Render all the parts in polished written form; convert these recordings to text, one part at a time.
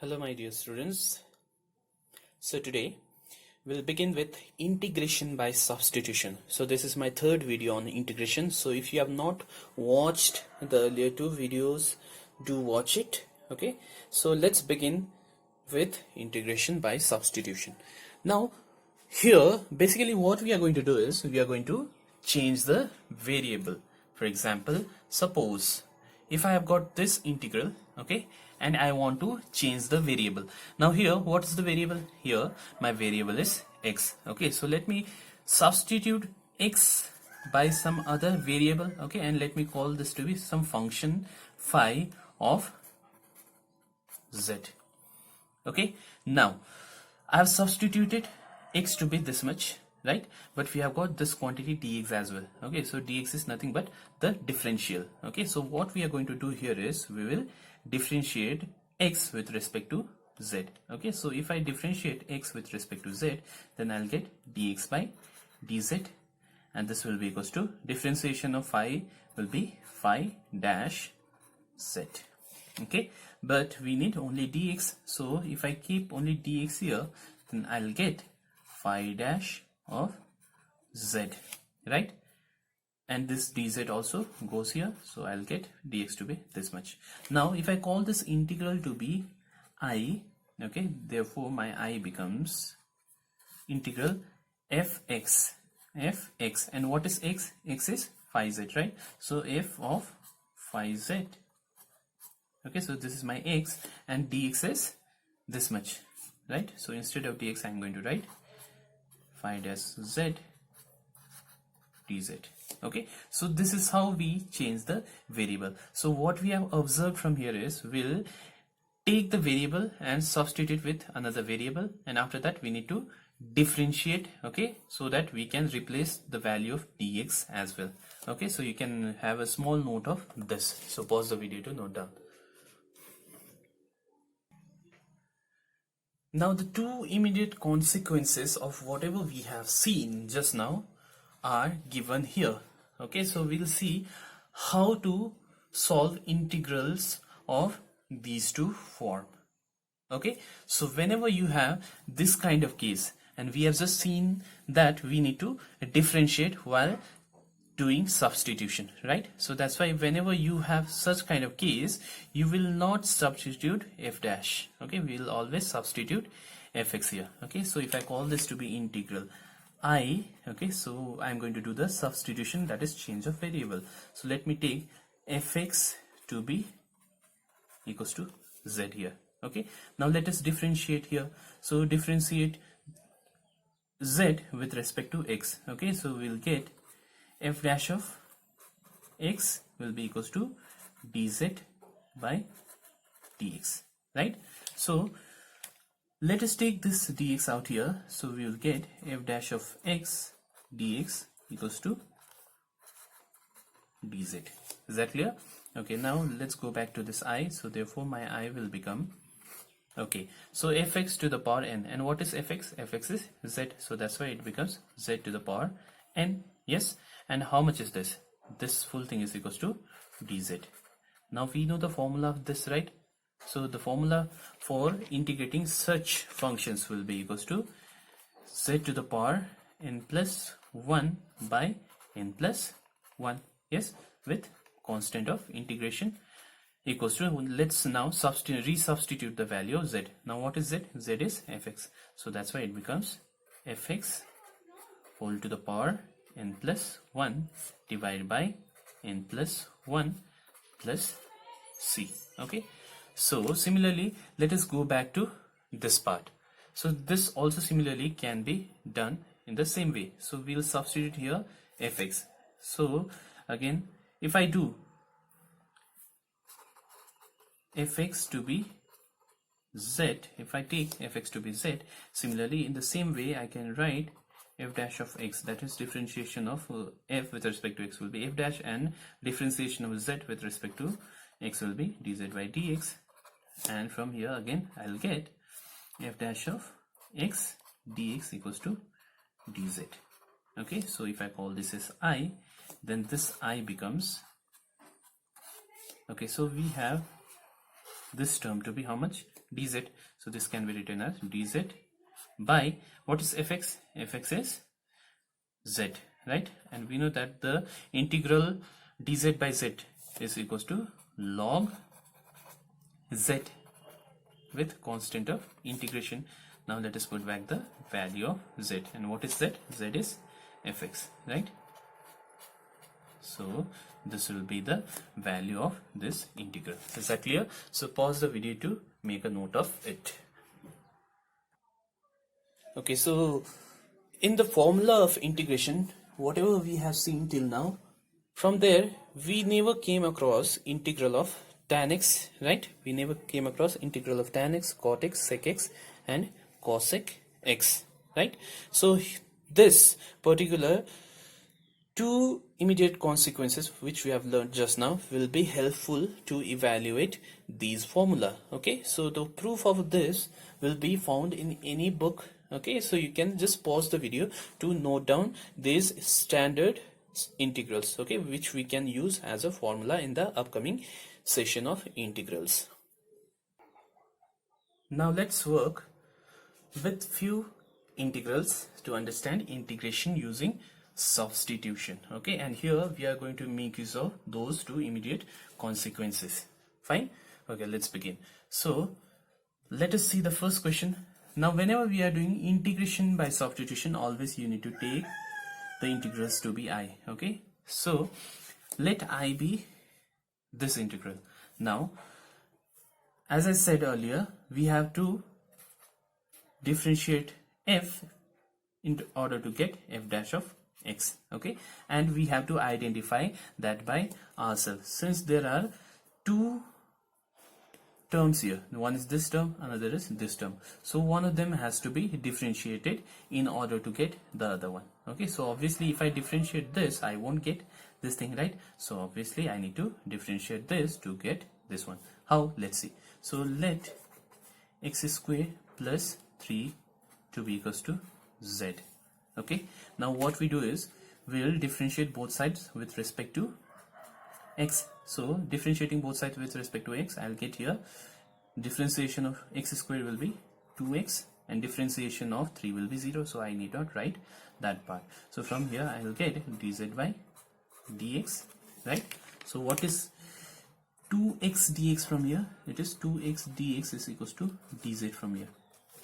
Hello my dear students. So today we'll begin with integration by substitution. So this is my third video on integration. So if you have not watched the earlier two videos, do watch it. Okay, so let's begin with integration by substitution. Now here basically what we are going to do is we are going to change the variable. For example, suppose if I have got this integral, okay, and I want to change the variable. Now here, what is the variable? Here my variable is x. Okay, so let me substitute x by some other variable, okay, and let me call this to be some function phi of z. Okay, now I have substituted x to be this much, right? But we have got this quantity dx as well. Okay, so dx is nothing but the differential. Okay, so what we are going to do here is we will differentiate x with respect to z. Okay, so if I differentiate x with respect to z, then I'll get dx by dz, and this will be equals to differentiation of phi will be phi dash z. Okay, but we need only dx, so if I keep only dx here, then I'll get phi dash of z, right? And this dz also goes here, so I'll get dx to be this much. Now if I call this integral to be I, okay, therefore my I becomes integral fx, and what is x? X is phi z, right? So f of phi z. Okay, so this is my x, and dx is this much, right? So instead of dx I'm going to write phi dash z dz. Okay, so this is how we change the variable. So what we have observed from here is we'll take the variable and substitute with another variable, and after that we need to differentiate, okay, so that we can replace the value of dx as well. Okay, so you can have a small note of this. So pause the video to note down. Now the two immediate consequences of whatever we have seen just now are given here. Okay, so we'll see how to solve integrals of these two form. Okay, so whenever you have this kind of case, and we have just seen that we need to differentiate while doing substitution, right? So that's why whenever you have such kind of case, you will not substitute f dash. Okay, we will always substitute fx here. Okay, so if I call this to be integral I, okay, so I'm going to do the substitution, that is change of variable. So let me take fx to be equals to z here. Okay, now let us differentiate here. So differentiate z with respect to x. Okay, so we'll get f dash of x will be equals to dz by dx, right? So let us take this dx out here, so we will get f dash of x dx equals to dz. Is that clear? Okay, now let's go back to this I, so therefore my I will become, okay, so fx to the power n, and what is fx? Fx is z, so that's why it becomes z to the power n, yes, and how much is this? This full thing is equals to dz. Now we know the formula of this, right? So the formula for integrating such functions will be equals to z to the power n plus 1 by n plus 1, yes, with constant of integration equals to, let's now resubstitute the value of z. Now what is z? Z is fx, so that's why it becomes fx whole to the power n plus 1 divided by n plus 1 plus c. Okay, so similarly let us go back to this part. So this also similarly can be done in the same way. So we'll substitute here fx. So again, if I do fx to be z, if I take fx to be z, similarly in the same way I can write f dash of x, that is differentiation of f with respect to x will be f dash, and differentiation of z with respect to x will be dz by dx, and from here again I'll get f dash of x dx equals to dz. Okay, so if I call this as I, then this I becomes, okay, so we have this term to be how much? Dz. So this can be written as dz by, what is fx? Fx is z, right? And we know that the integral dz by z is equals to log z with constant of integration. Now let us put back the value of z. And what is z? Z is fx, right? So this will be the value of this integral. Is that clear? So pause the video to make a note of it. Okay, so in the formula of integration, whatever we have seen till now, from there we never came across integral of tan x, right? We never came across integral of tan x, cot x, sec x and cosec x, right? So this particular two immediate consequences which we have learned just now will be helpful to evaluate these formula. Okay, so the proof of this will be found in any book. Okay, so you can just pause the video to note down these standard integrals, okay, which we can use as a formula in the upcoming session of integrals. Now let's work with few integrals to understand integration using substitution. Okay, and here we are going to make use of those two immediate consequences. Fine. Okay, let's begin. So let us see the first question. Now whenever we are doing integration by substitution, always you need to take the integrals to be I. Okay, so let I be this integral. Now as I said earlier, we have to differentiate f in order to get f dash of x. Okay, and we have to identify that by ourselves, since there are two terms here. One is this term, another is this term, so one of them has to be differentiated in order to get the other one. Okay, so obviously if I differentiate this, I won't get this thing, right? So obviously I need to differentiate this to get this one. How? Let's see. So let x square plus 3 to be equals to z. Okay, now what we do is we'll differentiate both sides with respect to x. So differentiating both sides with respect to x, I'll get here differentiation of x square will be 2x and differentiation of 3 will be 0, so I need not write that part. So from here I will get dz by dx, right? So what is 2x dx from here? It is 2x dx is equals to dz from here,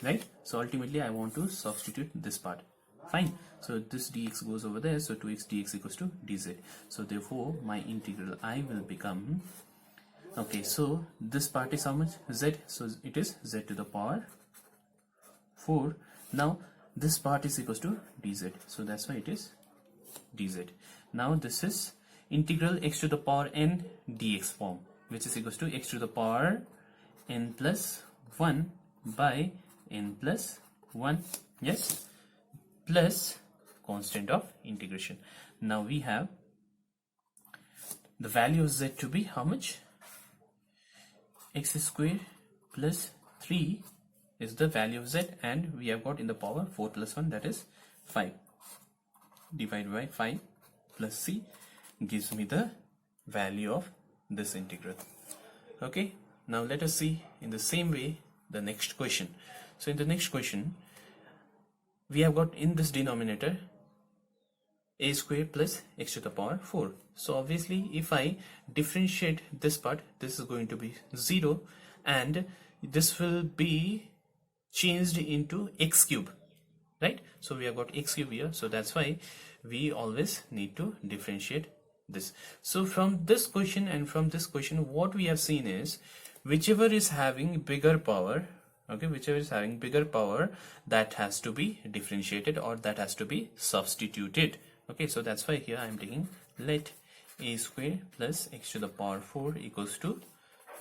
right? So ultimately I want to substitute this part. Fine, so this dx goes over there, so 2x dx equals to dz. So therefore my integral I will become, okay, so this part is how much? Z, so it is z to the power 4. Now this part is equals to dz, so that's why it is dz. Now this is integral x to the power n dx form, which is equals to x to the power n plus 1 by n plus 1, yes, plus constant of integration. Now we have the value of z to be how much? X square plus 3 is the value of z, and we have got in the power 4 plus 1, that is 5, divided by 5 plus c gives me the value of this integral. Okay, now let us see in the same way the next question. So in the next question we have got in this denominator a square plus x to the power 4. So obviously if I differentiate this part, this is going to be 0 and this will be changed into x cube, right? So we have got x cube here, so that's why we always need to differentiate this. So from this question and from this question, what we have seen is whichever is having bigger power, okay, whichever is having bigger power, that has to be differentiated or that has to be substituted. Okay, so that's why here I am taking let a square plus x to the power 4 equals to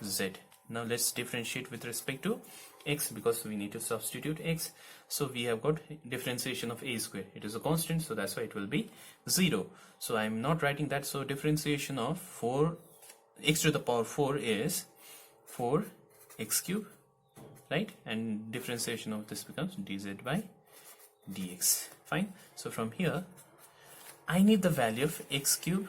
z. Now let's differentiate with respect to x because we need to substitute x. So we have got differentiation of a square, it is a constant, so that's why it will be 0. So I am not writing that, so differentiation of 4 x to the power 4 is 4x cube, right? And differentiation of this becomes dz by dx. Fine. So from here I need the value of x cube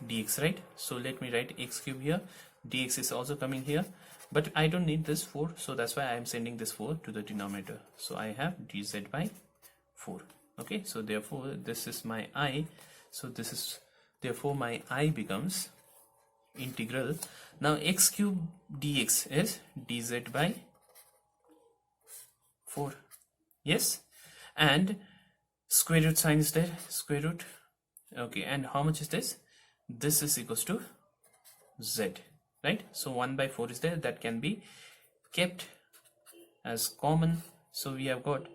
dx, right? So let me write x cube here, dx is also coming here, but I don't need this 4, so that's why I am sending this 4 to the denominator. So I have dz by 4. Okay, so therefore this is my I. So this is, therefore my I becomes integral. Now x cube dx is dz by 4. Yes, and square root sign is there, square root. Okay, and how much is this? This is equals to z, right? So 1 by 4 is there, that can be kept as common. So we have got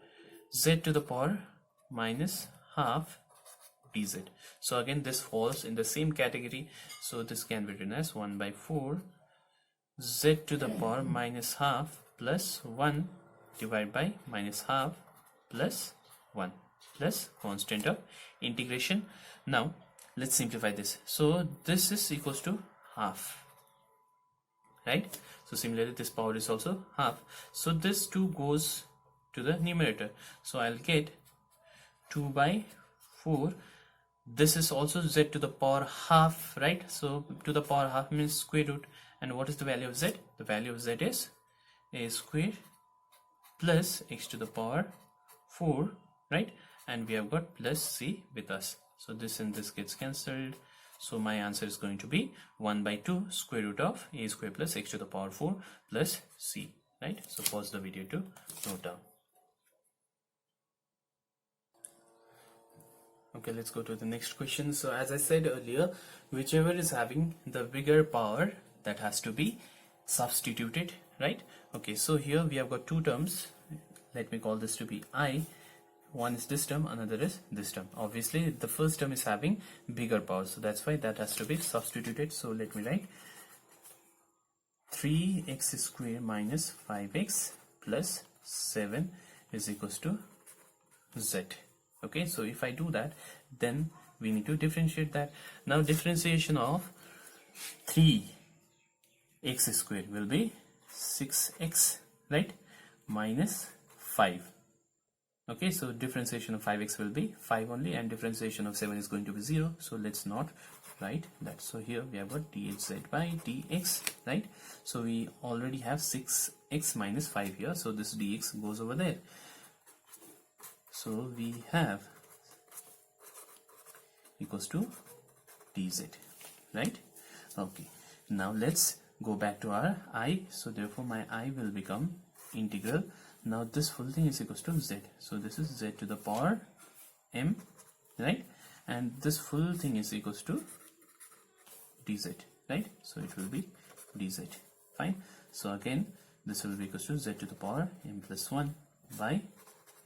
z to the power minus half dz. So again this falls in the same category, so this can be written as 1 by 4 z to the power minus half plus 1 divided by minus half plus 1 plus constant of integration. Now let's simplify this. So this is equals to half, right? So similarly this power is also half, so this 2 goes to the numerator, so I'll get 2 by 4. This is also z to the power half, right? So to the power half means square root, and what is the value of z? The value of z is a square plus x to the power 4, right? And we have got plus c with us, so this and this gets cancelled. So my answer is going to be 1 by 2 square root of a square plus x to the power 4 plus c, right? So pause the video to note down. Okay, let's go to the next question. So as I said earlier, whichever is having the bigger power, that has to be substituted, right? Okay, so here we have got two terms. Let me call this to be I. One is this term, another is this term. Obviously the first term is having bigger power, so that's why that has to be substituted. So let me write 3x square minus 5x plus 7 is equals to z. Okay, so if I do that, then we need to differentiate that. Now differentiation of 3x square will be 6x, right, minus 5. Okay, so differentiation of 5x will be 5 only, and differentiation of 7 is going to be 0, so let's not write that. So here we have got dz by dx, right? So we already have 6x minus 5 here, so this dx goes over there. So we have equals to dz, right? Okay, now let's go back to our I. So therefore my I will become integral. Now this full thing is equals to z, so this is z to the power m, right? And this full thing is equals to dz, right? So it will be dz, fine. So again this will be equals to z to the power m plus 1 by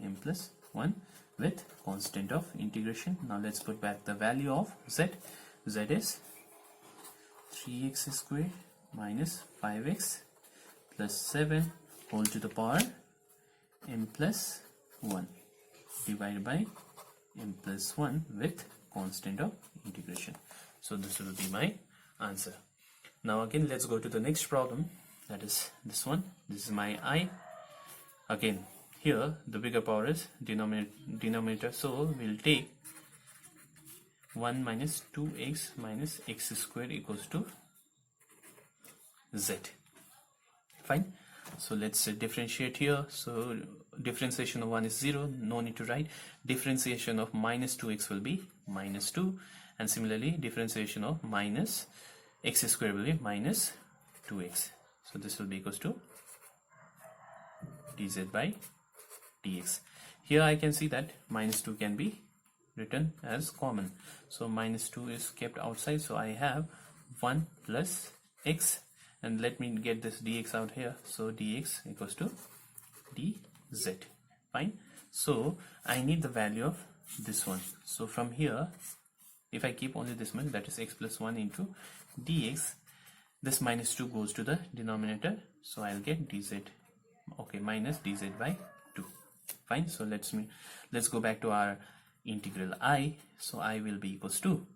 m plus 1 with constant of integration. Now let's put back the value of z. Z is 3x square minus 5x plus 7 whole to the power m plus 1 divided by m plus 1 with constant of integration. So this will be my answer. Now again let's go to the next problem, that is this one. This is my I. Again here the bigger power is denominator, so we'll take 1 minus 2x minus x squared equals to z, fine. So let's differentiate here. So differentiation of 1 is 0, no need to write. Differentiation of minus 2x will be minus 2, and similarly differentiation of minus x squared will be minus 2x. So this will be equals to dz by dx. Here I can see that minus 2 can be written as common, so minus 2 is kept outside, so I have 1 plus x, and let me get this dx out here. So dx equals to dz, fine. So I need the value of this one. So from here, if I keep only this one, that is x plus 1 into dx, this minus 2 goes to the denominator, so I'll get dz, okay, minus dz by 2, fine. So let's go back to our integral I. So I will be equals to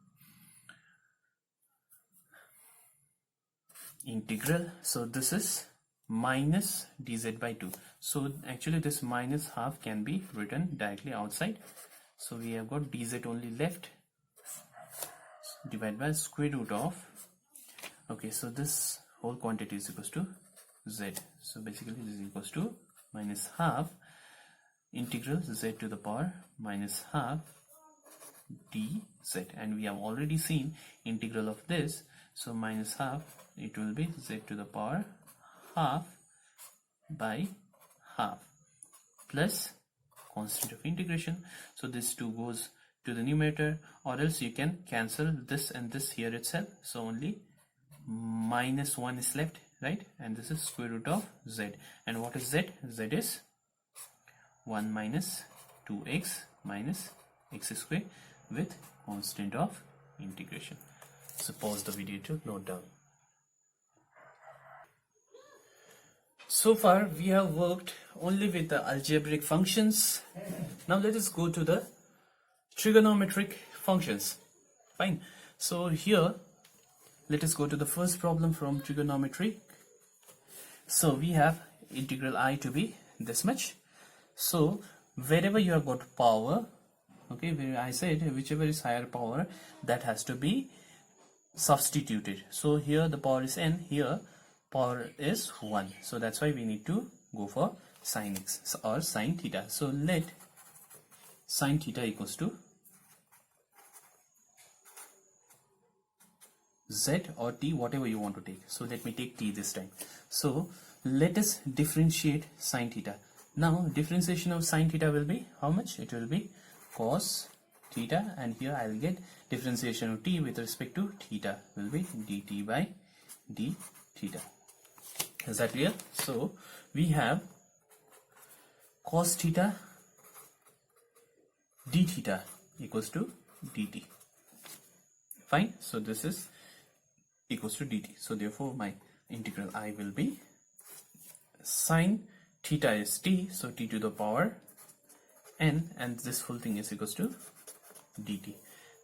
integral, so this is minus dz by 2. So actually this minus half can be written directly outside, so we have got dz only left, divided by square root of, okay, so this whole quantity is equals to z. So basically this is equals to minus half integral z to the power minus half dz, and we have already seen integral of this, so minus half, it will be z to the power half by half plus constant of integration. So this 2 goes to the numerator, or else you can cancel this and this here itself, so only minus 1 is left, right? And this is square root of z. And what is z? Z is 1 minus 2x minus x square with constant of integration. So pause the video to note down. So far we have worked only with the algebraic functions. Now let us go to the trigonometric functions. Fine. So here let us go to the first problem from trigonometry. So we have integral I to be this much. So wherever you have got power, okay, where I said whichever is higher power, that has to be substituted. So here the power is n, here power is 1. So that's why we need to go for sin x or sin theta. So let sin theta equals to z or t, whatever you want to take. So let me take t this time. So let us differentiate sin theta. Now differentiation of sin theta will be how much? It will be cos theta, and here I will get differentiation of t with respect to theta will be dt by d theta. Is that clear? So we have cos theta d theta equals to dt. Fine. So this is equals to dt. So therefore my integral I will be sin theta is t, so t to the power n, and this full thing is equals to dt.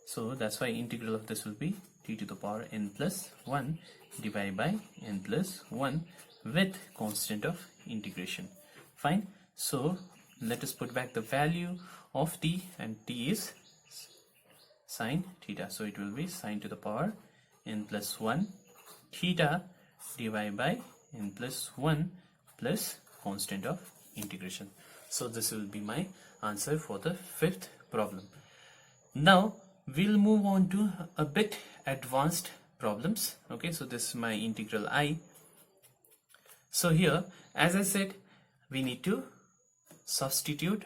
So that's why integral of this will be t to the power n plus 1 divided by n plus 1 with constant of integration. Fine. So let us put back the value of t, and t is sin theta. So it will be sin to the power n plus 1 theta divided by n plus 1 plus constant of integration. So this will be my answer for the fifth problem. Now we'll move on to a bit advanced problems. Okay, so this is my integral I. So here, as I said, we need to substitute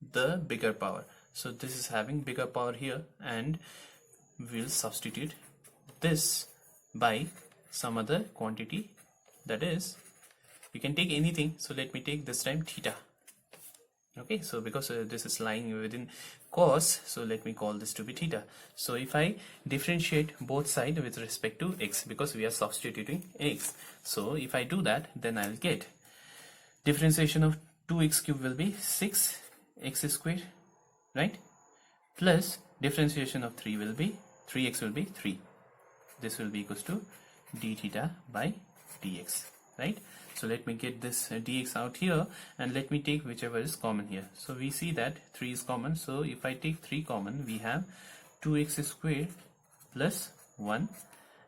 the bigger power. So this is having bigger power here, and we'll substitute this by some other quantity, that is, you can take anything. So let me take this time theta. Okay, so because this is lying within cos, so let me call this to be theta. So if I differentiate both sides with respect to x, because we are substituting x, so if I do that, then I'll get differentiation of 2x cube will be 6x squared, right? Plus differentiation of 3 will be 3x will be 3. This will be equals to d theta by dx, right? So let me get this dx out here, and let me take whichever is common here. So we see that 3 is common, so if I take 3 common, we have 2x squared plus 1,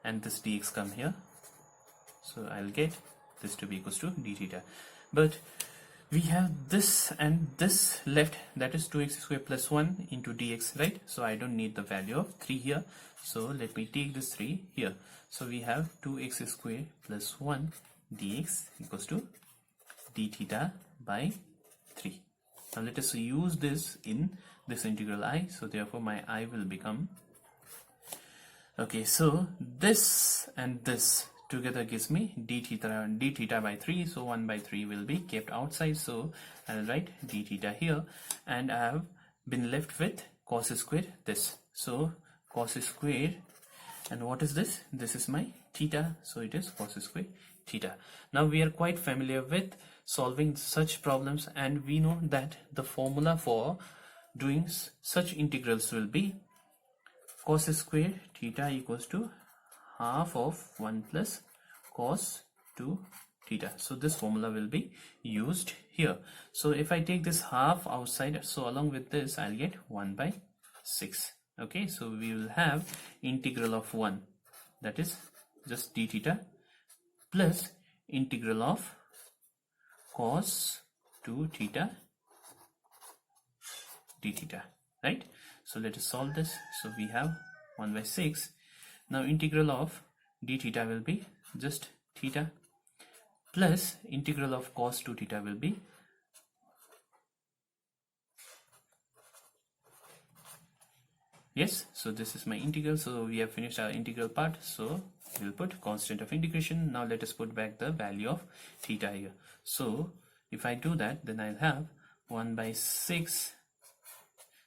and this dx come here. So I'll get this to be equals to d theta. But we have this and this left, that is 2x squared plus 1 into dx, right? So I don't need the value of 3 here. So let me take this 3 here. So we have 2x squared plus 1 dx equals to d theta by 3. Now let us use this in this integral I. So therefore my I will become, okay, so this and this together gives me d theta by 3. So 1 by 3 will be kept outside, so I'll write d theta here, and I have been left with cos squared this. So cos squared, and what is this? This is my theta, so it is cos squared theta. Now we are quite familiar with solving such problems, and we know that the formula for doing such integrals will be cos squared theta equals to half of 1 plus cos 2 theta. So this formula will be used here. So if I take this half outside, so along with this I'll get 1 by 6. Okay, so we will have integral of 1, that is just d theta, plus integral of cos 2 theta d theta, right? So let us solve this. So we have 1 by 6. Now integral of d theta will be just theta, plus integral of cos 2 theta will be yes. So this is my integral. So we have finished our integral part. So we'll put constant of integration. Now let us put back the value of theta here. So if I do that, then I'll have 1 by 6.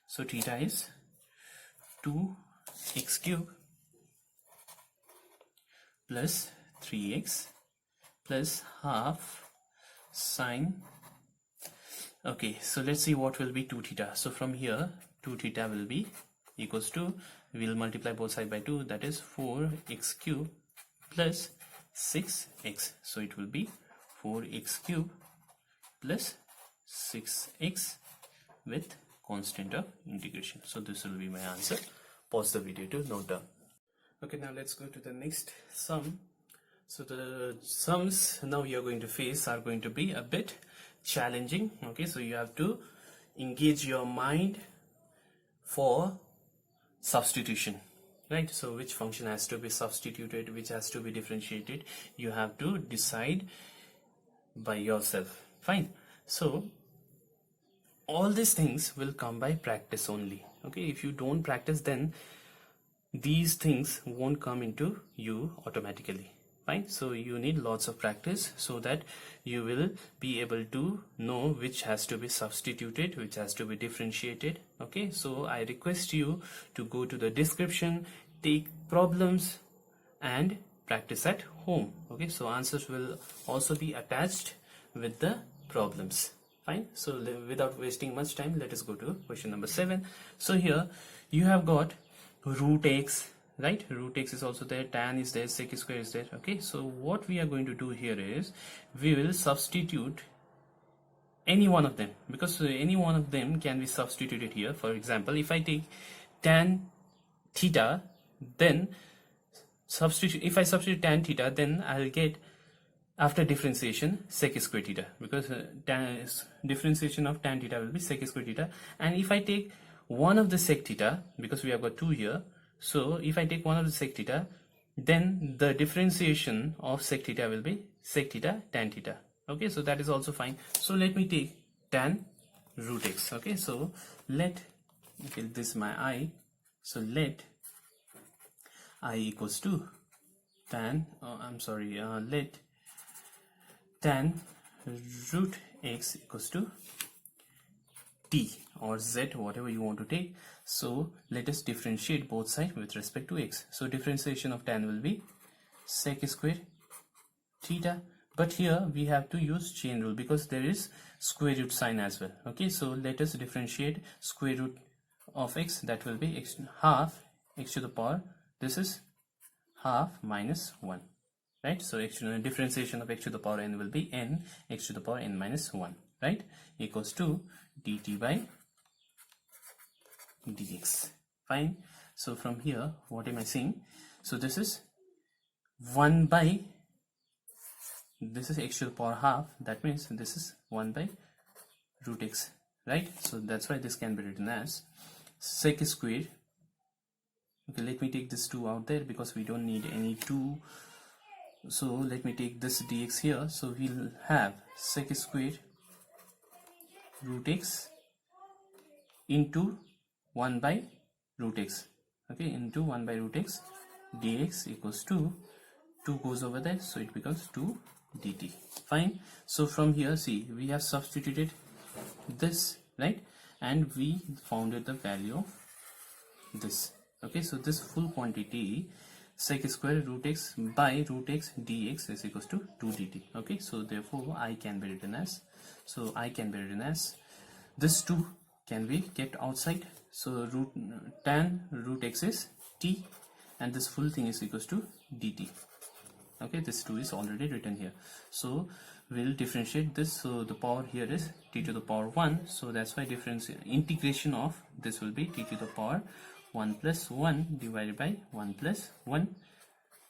So theta is 2x cube plus 3x plus half sine. Okay, so let's see what will be 2 theta. So from here 2 theta will be equals to, we'll multiply both sides by 2, that is 4x cube plus 6x. So it will be 4x cube plus 6x with constant of integration. So this will be my answer. Pause the video to note down. Okay, now let's go to the next sum. So the sums now you are going to face are going to be a bit challenging. Okay, so you have to engage your mind for substitution, right? So which function has to be substituted, which has to be differentiated, you have to decide by yourself. Fine. So all these things will come by practice only. Okay, if you don't practice, then these things won't come into you automatically. Fine. So you need lots of practice so that you will be able to know which has to be substituted, which has to be differentiated. Okay, so I request you to go to the description, take problems and practice at home. Okay, so answers will also be attached with the problems. Fine. So without wasting much time, let us go to question number 7. So here you have got root x, right? Root x is also there, tan is there, sec square is there. Okay, so what we are going to do here is we will substitute any one of them, because any one of them can be substituted here. For example, if I take tan theta, then if I substitute tan theta, then I'll get, after differentiation, sec square theta, because differentiation of tan theta will be sec square theta. And if I take one of the sec theta, because we have got 2 here, so if I take one of the sec theta, then the differentiation of sec theta will be sec theta tan theta. Okay, so that is also fine. So let me take tan root x. Okay, so let, okay, this is my I, so let I equals to tan, let tan root x equals to t or z, whatever you want to take. So let us differentiate both sides with respect to x. So differentiation of tan will be sec square theta, but here we have to use chain rule because there is square root sign as well. Okay, so let us differentiate square root of x, that will be half x to the power, this is half minus 1, right? So differentiation of x to the power n will be n x to the power n minus 1, right, equals to dt by dx. Fine. So from here, what am I saying? So this is 1 by, this is x to the power half, that means this is 1 by root x, right? So that's why this can be written as sec square. Okay, let me take this 2 out there because we don't need any 2. So let me take this dx here. So we'll have sec square root x into 1 by root x. Okay, into 1 by root x dx equals to 2 goes over there, so it becomes 2 dt. Fine. So from here, see, we have substituted this, right, and we founded the value of this. Okay, so this full quantity sec square root x by root x dx is equals to 2 dt. Okay, so therefore I can be written as, this 2 can be kept outside. So tan root x is t, and this full thing is equals to dt. Okay, this 2 is already written here. So we'll differentiate this. So the power here is t to the power 1. So that's why integration of this will be t to the power 1 plus 1 divided by 1 plus 1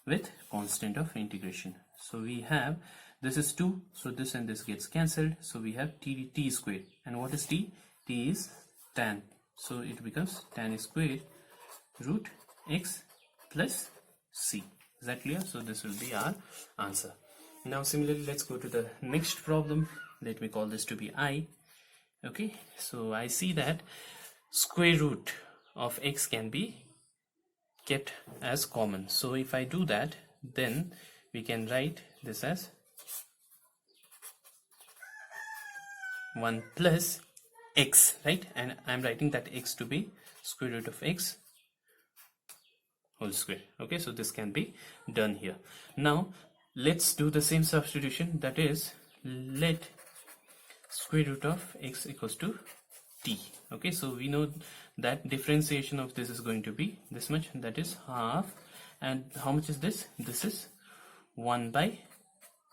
with constant of integration. So we have This is 2, so this and this gets cancelled, so we have t squared. And what is t? T is tan, so it becomes tan squared root x plus c. Is that clear? So this will be our answer. Now similarly, let's go to the next problem. Let me call this to be I. Okay, so I see that square root of x can be kept as common. So if I do that, then we can write this as 1 plus x, right? And I'm writing that x to be square root of x whole square. Okay, so this can be done here. Now let's do the same substitution, that is, let square root of x equals to t. Okay, so we know that differentiation of this is going to be this much, that is half. And how much is this? This is 1 by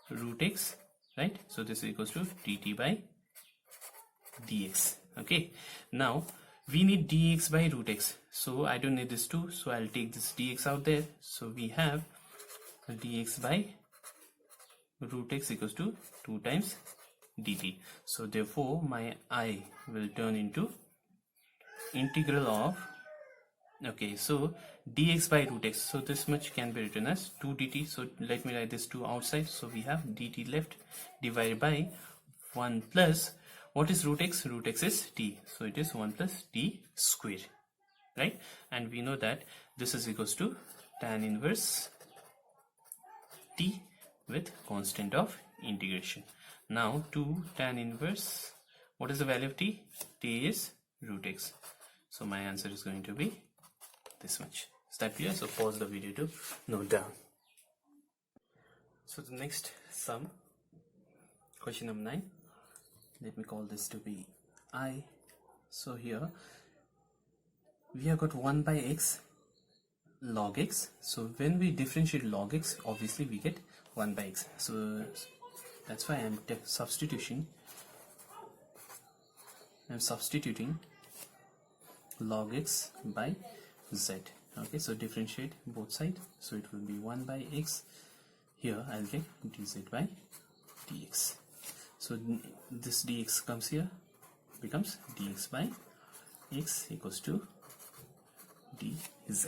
root x, right? So this is equals to dt by dx. Okay, now we need dx by root x, so I don't need this 2, so I'll take this dx out there. So we have dx by root x equals to 2 times dt. So therefore my I will turn into integral of, okay, so dx by root x, so this much can be written as 2 dt. So let me write this 2 outside, so we have dt left divided by 1 plus, what is root x? Root x is t, so it is 1 plus t squared, right? And we know that this is equals to tan inverse t with constant of integration. Now to tan inverse, what is the value of t? T is root x, so my answer is going to be this much. Is that clear? So pause the video to note down. So the next sum, question number 9, let me call this to be I. So here we have got 1 by x log x. So when we differentiate log x, obviously we get 1 by x. So that's why I'm substituting log x by z. Okay, so differentiate both sides, so it will be 1 by x. Here I'll get dz by dx. So this dx comes here, becomes dx by x equals to dz.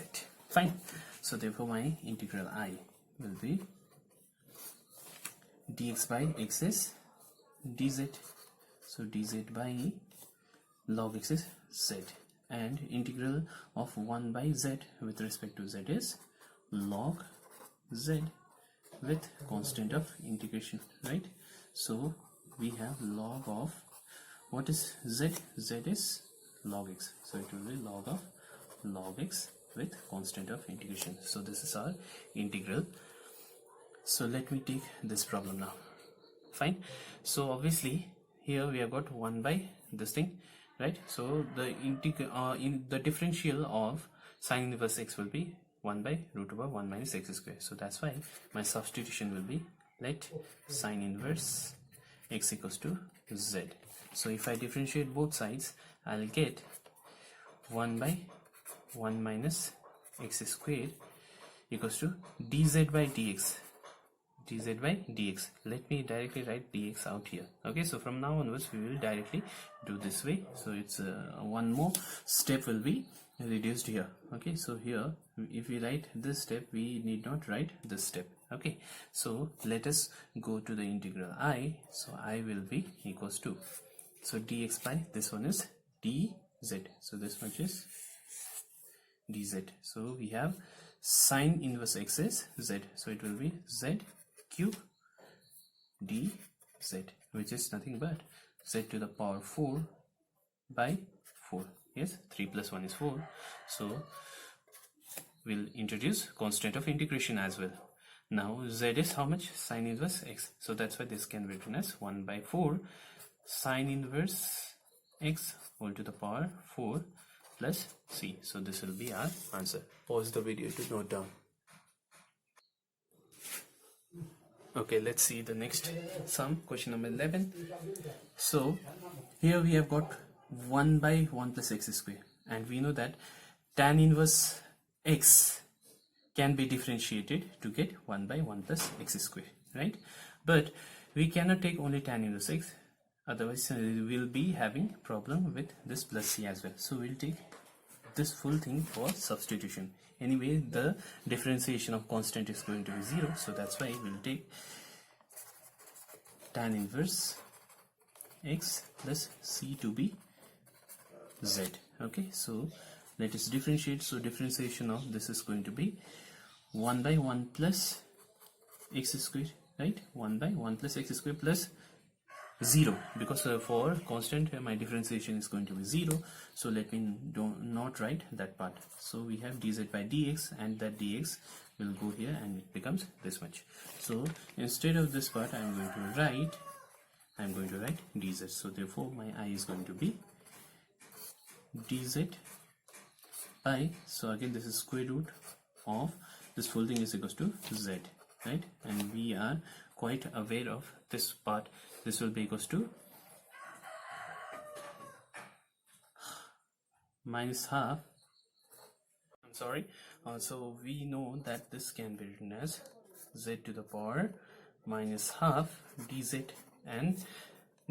Fine. So therefore my integral I will be dx by x is dz, so dz by log x is z, and integral of 1 by z with respect to z is log z with constant of integration, right? So we have log of, what is z? Z is log x, so it will be log of log x with constant of integration. So this is our integral. So let me take this problem now. Fine. So obviously here we have got 1 by this thing, right? So the in the differential of sine inverse x will be 1 by root over 1 minus x square. So that's why my substitution will be let sine inverse x equals to z. So if I differentiate both sides, I'll get 1 by 1 minus x squared equals to dz by dx. Dz by dx. Let me directly write dx out here. Okay, so from now onwards we will directly do this way. So it's one more step will be reduced here. Okay, so here if we write this step, we need not write this step. Okay, so let us go to the integral I. So I will be equals to, so dx by this one is dz, so this much is dz. So we have sine inverse x is z, so it will be z cube dz, which is nothing but z to the power 4 by 4. Yes, 3 plus 1 is 4. So we'll introduce constant of integration as well. Now z is how much? Sine inverse x, so that's why this can be written as 1 by 4 sine inverse x whole to the power 4 plus c. So this will be our answer. Pause the video to note down. Okay, let's see the next sum, question number 11. So here we have got 1 by 1 plus x square, and we know that tan inverse x can be differentiated to get 1 by 1 plus x square, right? But we cannot take only tan inverse x, otherwise we'll be having problem with this plus c as well. So we'll take this full thing for substitution. Anyway, the differentiation of constant is going to be 0, so that's why we'll take tan inverse x plus c to be z. Okay, so let us differentiate. So differentiation of this is going to be 1 by 1 plus x squared, right? 1 by 1 plus x squared plus 0, because for constant my differentiation is going to be 0, so let me not write that part. So we have dz by dx, and that dx will go here and it becomes this much. So instead of this part I'm going to write dz. So therefore my I is going to be dz by, so again this is square root of this full thing is equals to z, right? And we are quite aware of this part. This will be equals to minus half. I'm sorry. So we know that this can be written as z to the power minus half dz, and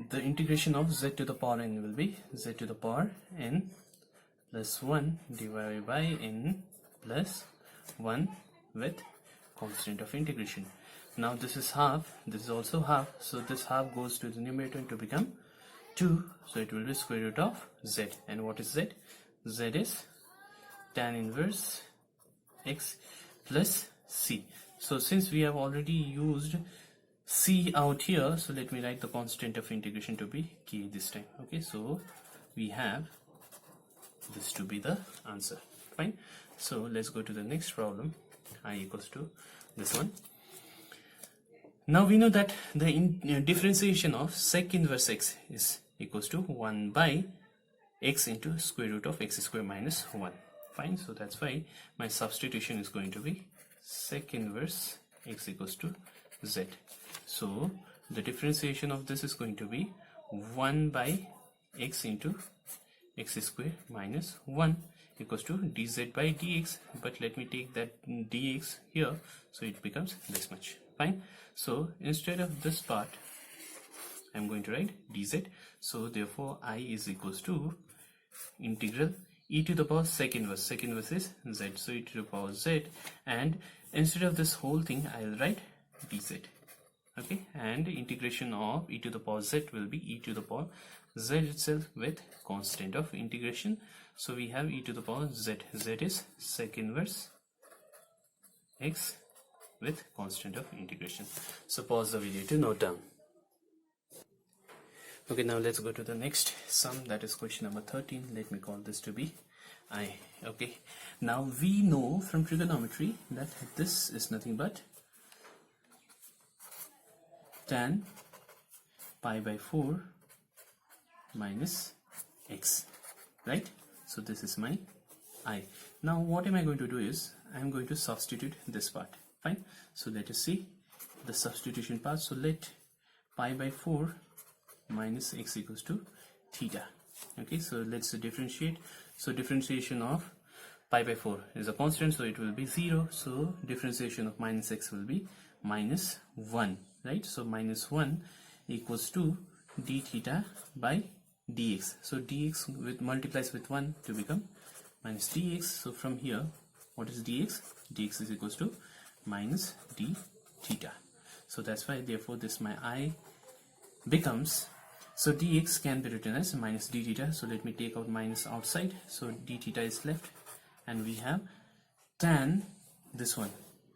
the integration of z to the power n will be z to the power n plus 1 divided by n plus 1 with constant of integration. Now this is half, this is also half, so this half goes to the numerator to become 2, so it will be square root of z. And what is z? Z is tan inverse x plus c. So since we have already used c out here, so let me write the constant of integration to be k this time. Okay, so we have this to be the answer. Fine. So let's go to the next problem. I equals to this one. Now we know that the differentiation of sec inverse x is equals to 1 by x into square root of x square minus 1. Fine. So that's why my substitution is going to be sec inverse x equals to z. So the differentiation of this is going to be 1 by x into x square minus 1 equals to dz by dx, but let me take that dx here, so it becomes this much. Fine. So instead of this part I'm going to write dz. So therefore I is equals to integral e to the power sec inverse. Sec inverse is z, so e to the power z, and instead of this whole thing I'll write dz. Okay, and integration of e to the power z will be e to the power z itself with constant of integration. So we have e to the power z. Z is sec inverse x with constant of integration. So pause the video to note down. Okay, now let's go to the next sum, that is question number 13. Let me call this to be I. Okay, now we know from trigonometry that this is nothing but tan pi by 4 minus x, right? So this is my I. Now what am I going to do is I'm going to substitute this part. Fine. So let us see the substitution part. So let pi by 4 minus x equals to theta. Okay, so let's differentiate. So differentiation of pi by 4 is a constant, so it will be 0. So differentiation of minus x will be minus 1, right? So minus 1 equals to d theta by dx. So dx with multiplies with 1 to become minus dx. So from here, what is dx? Dx is equals to minus d theta. So that's why therefore this my I becomes, so dx can be written as minus d theta. So let me take out minus outside, so d theta is left, and we have tan this one.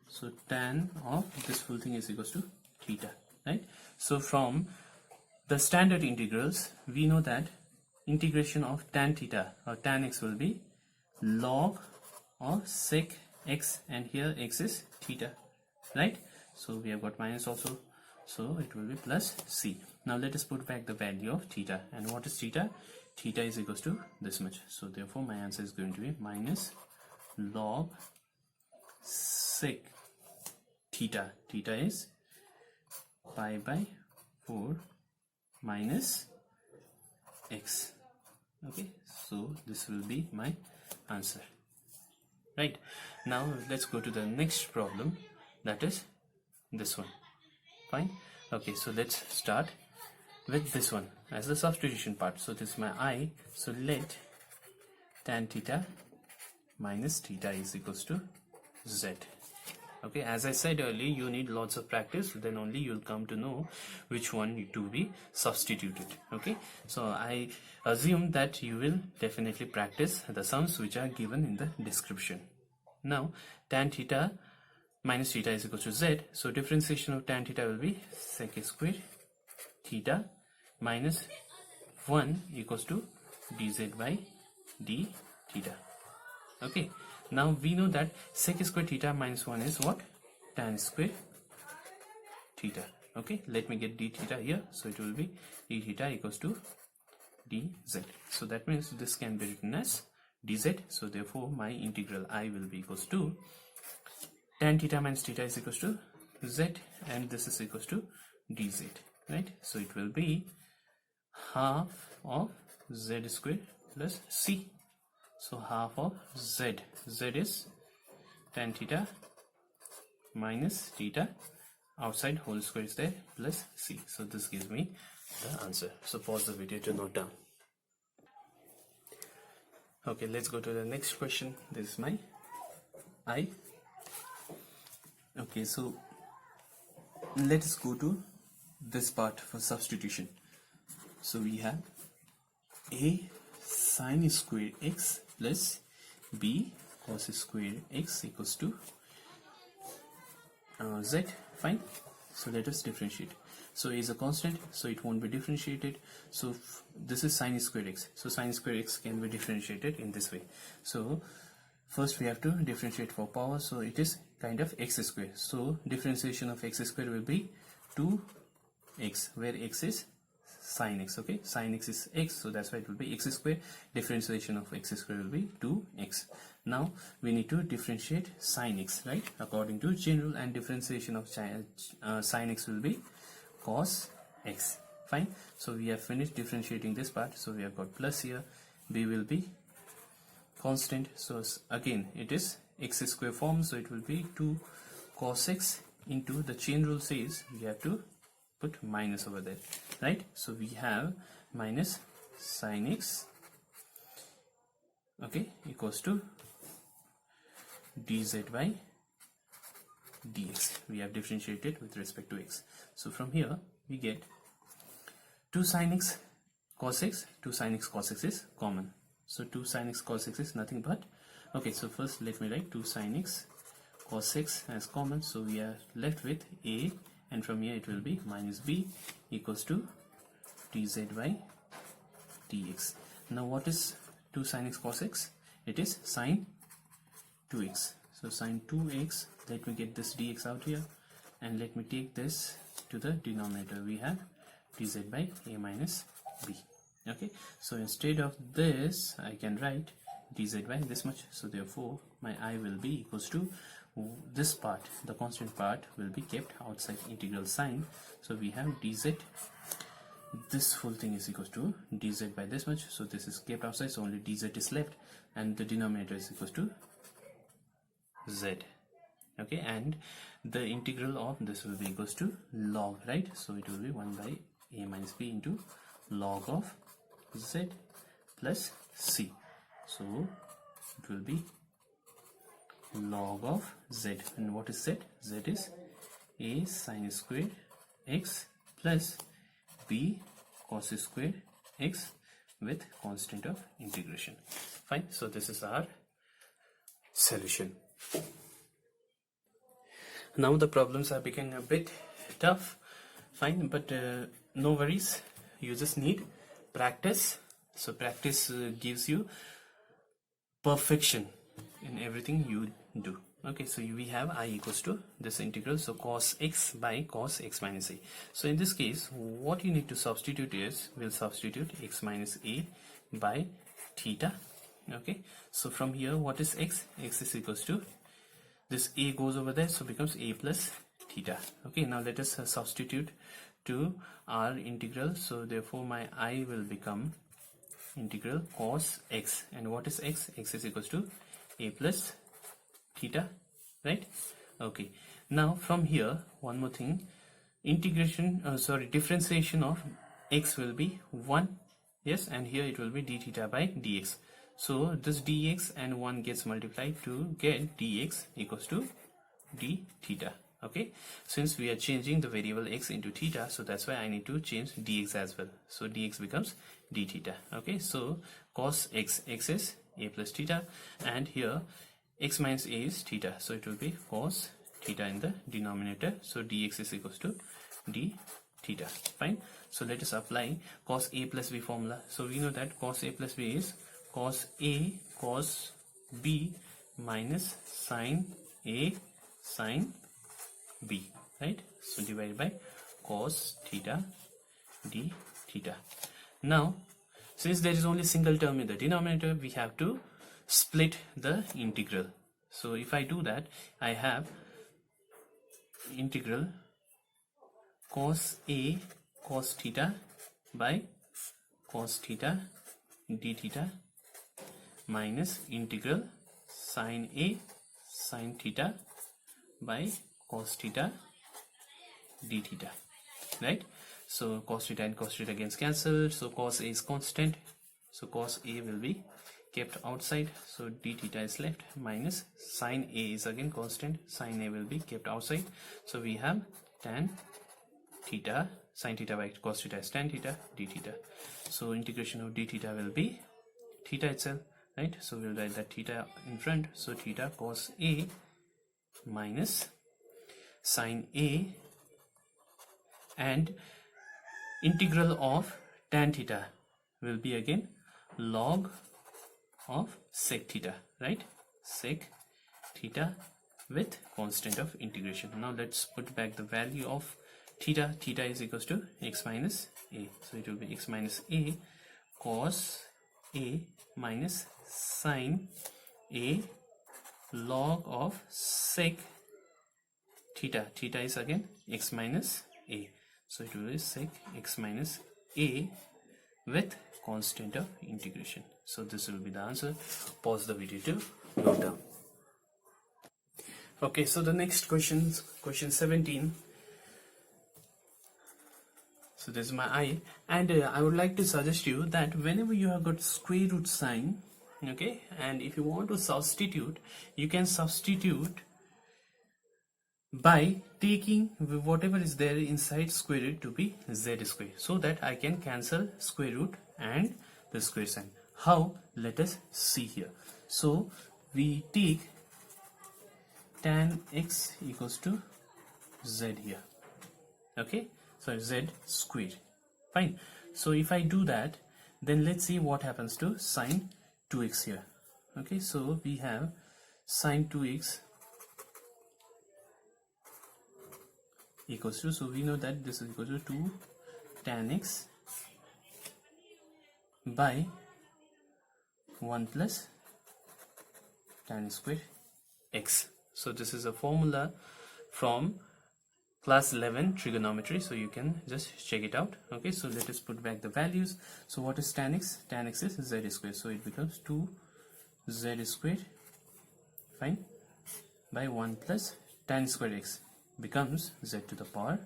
So tan of this full thing is equals to theta, right? So from the standard integrals we know that integration of tan theta or tan x will be log of sec x, and here x is theta, right? So we have got minus also, so it will be plus c. Now let us put back the value of theta, and what is theta? Theta is equals to this much. So therefore my answer is going to be minus log sec theta. Theta is pi by 4 minus x. Okay, so this will be my answer, right? Now let's go to the next problem, that is this one. Fine. Okay, so let's start with this one as the substitution part. So this is my I. So let tan theta minus theta is equals to z. Okay, as I said earlier, you need lots of practice, then only you'll come to know which one need to be substituted. Okay, so I assume that you will definitely practice the sums which are given in the description. Now tan theta minus theta is equal to z, so differentiation of tan theta will be sec square theta minus 1 equals to dz by d theta. Okay, now we know that sec square theta minus 1 is what? Tan square theta. Okay, let me get d theta here, so it will be d theta equals to dz. So that means this can be written as dz, so therefore my integral I will be equals to tan theta minus theta is equals to z, and this is equals to dz, right? So it will be half of z square plus c. So half of z is tan theta minus theta, outside whole square is there, plus c. So this gives me the answer. So pause the video to note down. Okay, let's go to the next question. This is my I. Okay, so let us go to this part for substitution. So we have a sin square x plus b cos square x equals to z. Fine. So let us differentiate. So a is a constant, so it won't be differentiated. So this is sin square x. So sin square x can be differentiated in this way. So first we have to differentiate for power. So it is kind of x square. So differentiation of x square will be 2x, where x is sin x. Okay, sin x is x, so that's why it will be x square. Differentiation of x square will be 2x. Now we need to differentiate sin x, right, according to general, and differentiation of sin x will be cos x. Fine. So we have finished differentiating this part. So we have got plus here, b will be constant, so again it is x square form, so it will be 2 cos x into the chain rule says we have to put minus over there, right? So we have minus sin x, okay, equals to dz by dx. We have differentiated with respect to x. So from here we get 2 sin x cos x. 2 sin x cos x is common, so 2 sin x cos x is nothing but, okay, so first let me write 2 sin x cos x as common, so we are left with a, and from here it will be minus b equals to dz by dx. Now what is 2 sin x cos x? It is sin 2x. So sin 2x, let me get this dx out here, and let me take this to the denominator. We have dz by a minus b. Okay, so instead of this I can write dz by this much, so therefore my I will be equals to this part, the constant part will be kept outside integral sign. So we have dz, this full thing is equals to dz by this much, so this is kept outside, so only dz is left, and the denominator is equals to z. Okay, and the integral of this will be equals to log, right? So it will be 1 by a minus b into log of z plus c. So it will be log of z, and what is z? Z is a sin square x plus b cos square x with constant of integration. Fine. So this is our solution. Now the problems are becoming a bit tough. Fine, but no worries, you just need practice. So practice gives you perfection in everything you do. Okay, so we have I equals to this integral, so cos x by cos x minus a. So in this case what you need to substitute is, we'll substitute x minus a by theta. Okay, so from here what is x? X is equals to, this a goes over there, so becomes a plus theta. Okay, now let us substitute to our integral, so therefore my I will become integral cos x, and what is x? X is equals to a plus theta, right? Okay, now from here one more thing, differentiation of x will be 1, yes, and here it will be d theta by dx. So this dx and 1 gets multiplied to get dx equals to d theta. Okay, since we are changing the variable x into theta, so that's why I need to change dx as well. So dx becomes d theta. Okay, so cos x is a plus theta, and here x minus a is theta, so it will be cos theta in the denominator. So dx is equals to d theta. Fine. So let us apply cos a plus b formula. So we know that cos a plus b is cos a cos b minus sin a sin b, right? So divided by cos theta d theta. Now since there is only single term in the denominator, we have to split the integral. So if I do that, I have integral cos a cos theta by cos theta d theta minus integral sin a sin theta by cos theta d theta, right? So cos theta and cos theta gets cancelled, so cos a is constant, so cos a will be kept outside, so d theta is left, minus sin a is again constant, sin a will be kept outside, so we have tan theta, sin theta by cos theta is tan theta d theta. So integration of d theta will be theta itself, right? So we'll write that theta in front, so theta cos a minus sin a, and integral of tan theta will be again log of sec theta, right? Sec theta with constant of integration. Now let's put back the value of theta. Theta is equals to x minus a, so it will be x minus a cos a minus sin a log of sec theta. Theta is again x minus a, so it will be sec x minus a with constant of integration. So this will be the answer. Pause the video to note down. Okay, so the next question 17. So this is my I, and I would like to suggest you that whenever you have got square root sign, okay, and if you want to substitute, you can substitute by taking whatever is there inside square root to be z square, so that I can cancel square root and the square sign. How? Let us see here. So we take tan x equals to z here, okay, so z squared. Fine. So if I do that, then let's see what happens to sine 2x here. Okay, so we have sine 2x equals to, so we know that this is equal to 2 tan x by 1 plus tan square x. So this is a formula from class 11 trigonometry, so you can just check it out. Okay, so let us put back the values. So what is tan x? Tan x is z square, so it becomes 2 z squared, fine, by 1 plus tan square x becomes z to the power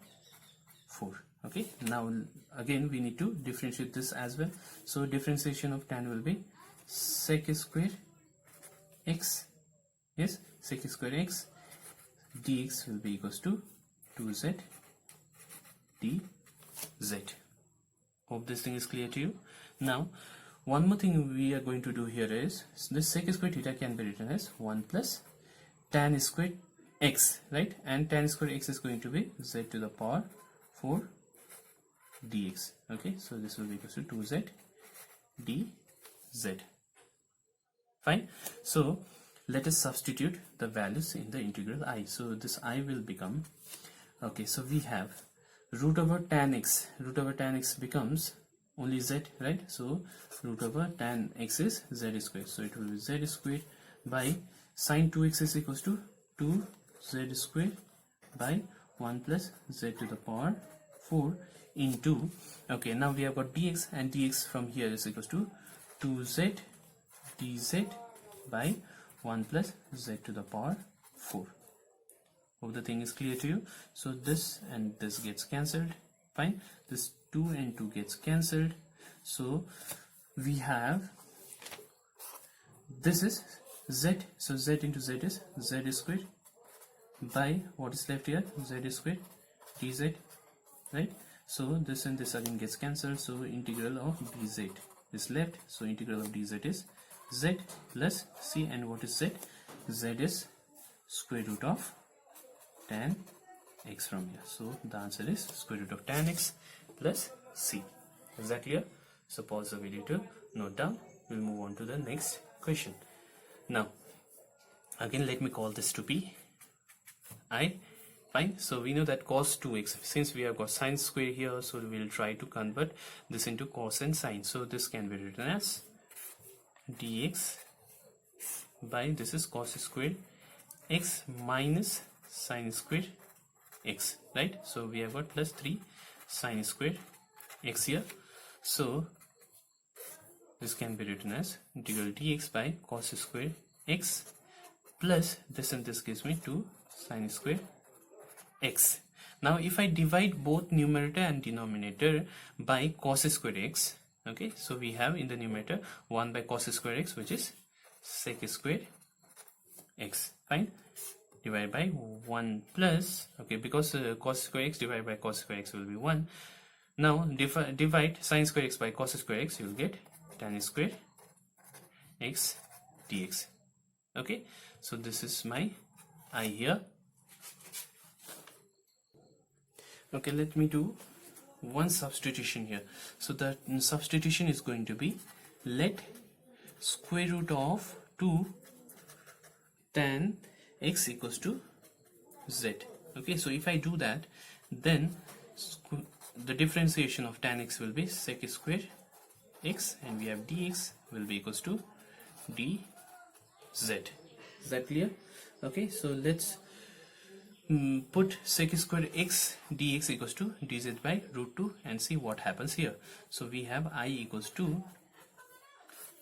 4. Okay, now again we need to differentiate this as well. So differentiation of tan will be sec square x, yes, sec square x dx will be equals to 2z dz. Hope this thing is clear to you. Now one more thing we are going to do here is this sec square theta can be written as 1 plus tan square x, right? And tan square x is going to be z to the power 4 dx. Okay, so this will be equal to 2z dz. Fine. So let us substitute the values in the integral I. So this I will become, okay, so we have root over tan x. Root over tan x becomes only z, right? So root over tan x is z squared, so it will be z squared by sine 2x is equals to 2z squared by 1 plus z to the power 4 into, okay, now we have got dx, and dx from here is equals to 2z dz by 1 plus z to the power 4. Hope the thing is clear to you. So this and this gets cancelled. Fine. This 2 and 2 gets cancelled. So we have, this is z. So z into z is z squared by what is left here, z squared dz, right? So this and this again gets cancelled. So integral of dz is left. So integral of dz is z plus c. And what is z? Z is square root of tan x from here. So the answer is square root of tan x plus c. Is that clear? So pause the video to note down. We'll move on to the next question. Now again let me call this to be I. Fine. So we know that cos 2x, since we have got sine square here, so we'll try to convert this into cos and sine. So this can be written as dx by, this is cos squared x minus sine squared x, right? So we have got plus 3 sine squared x here. So this can be written as integral dx by cos squared x plus this, and this gives me 2 sine squared x. Now if I divide both numerator and denominator by cos squared x, okay, so we have in the numerator 1 by cos squared x, which is sec squared x. Fine. Divided by 1 plus, okay, because cos square x divided by cos square x will be 1. Now divide sine square x by cos square x, you will get tan square x dx. Okay, so this is my I here. Okay, let me do one substitution here. So the substitution is going to be, let square root of 2 tan x equals to z. Okay, so if I do that, then the differentiation of tan x will be sec square x, and we have dx will be equals to dz. Is that clear? Okay, so let's put sec square x dx equals to dz by root 2 and see what happens here. So we have I equals to,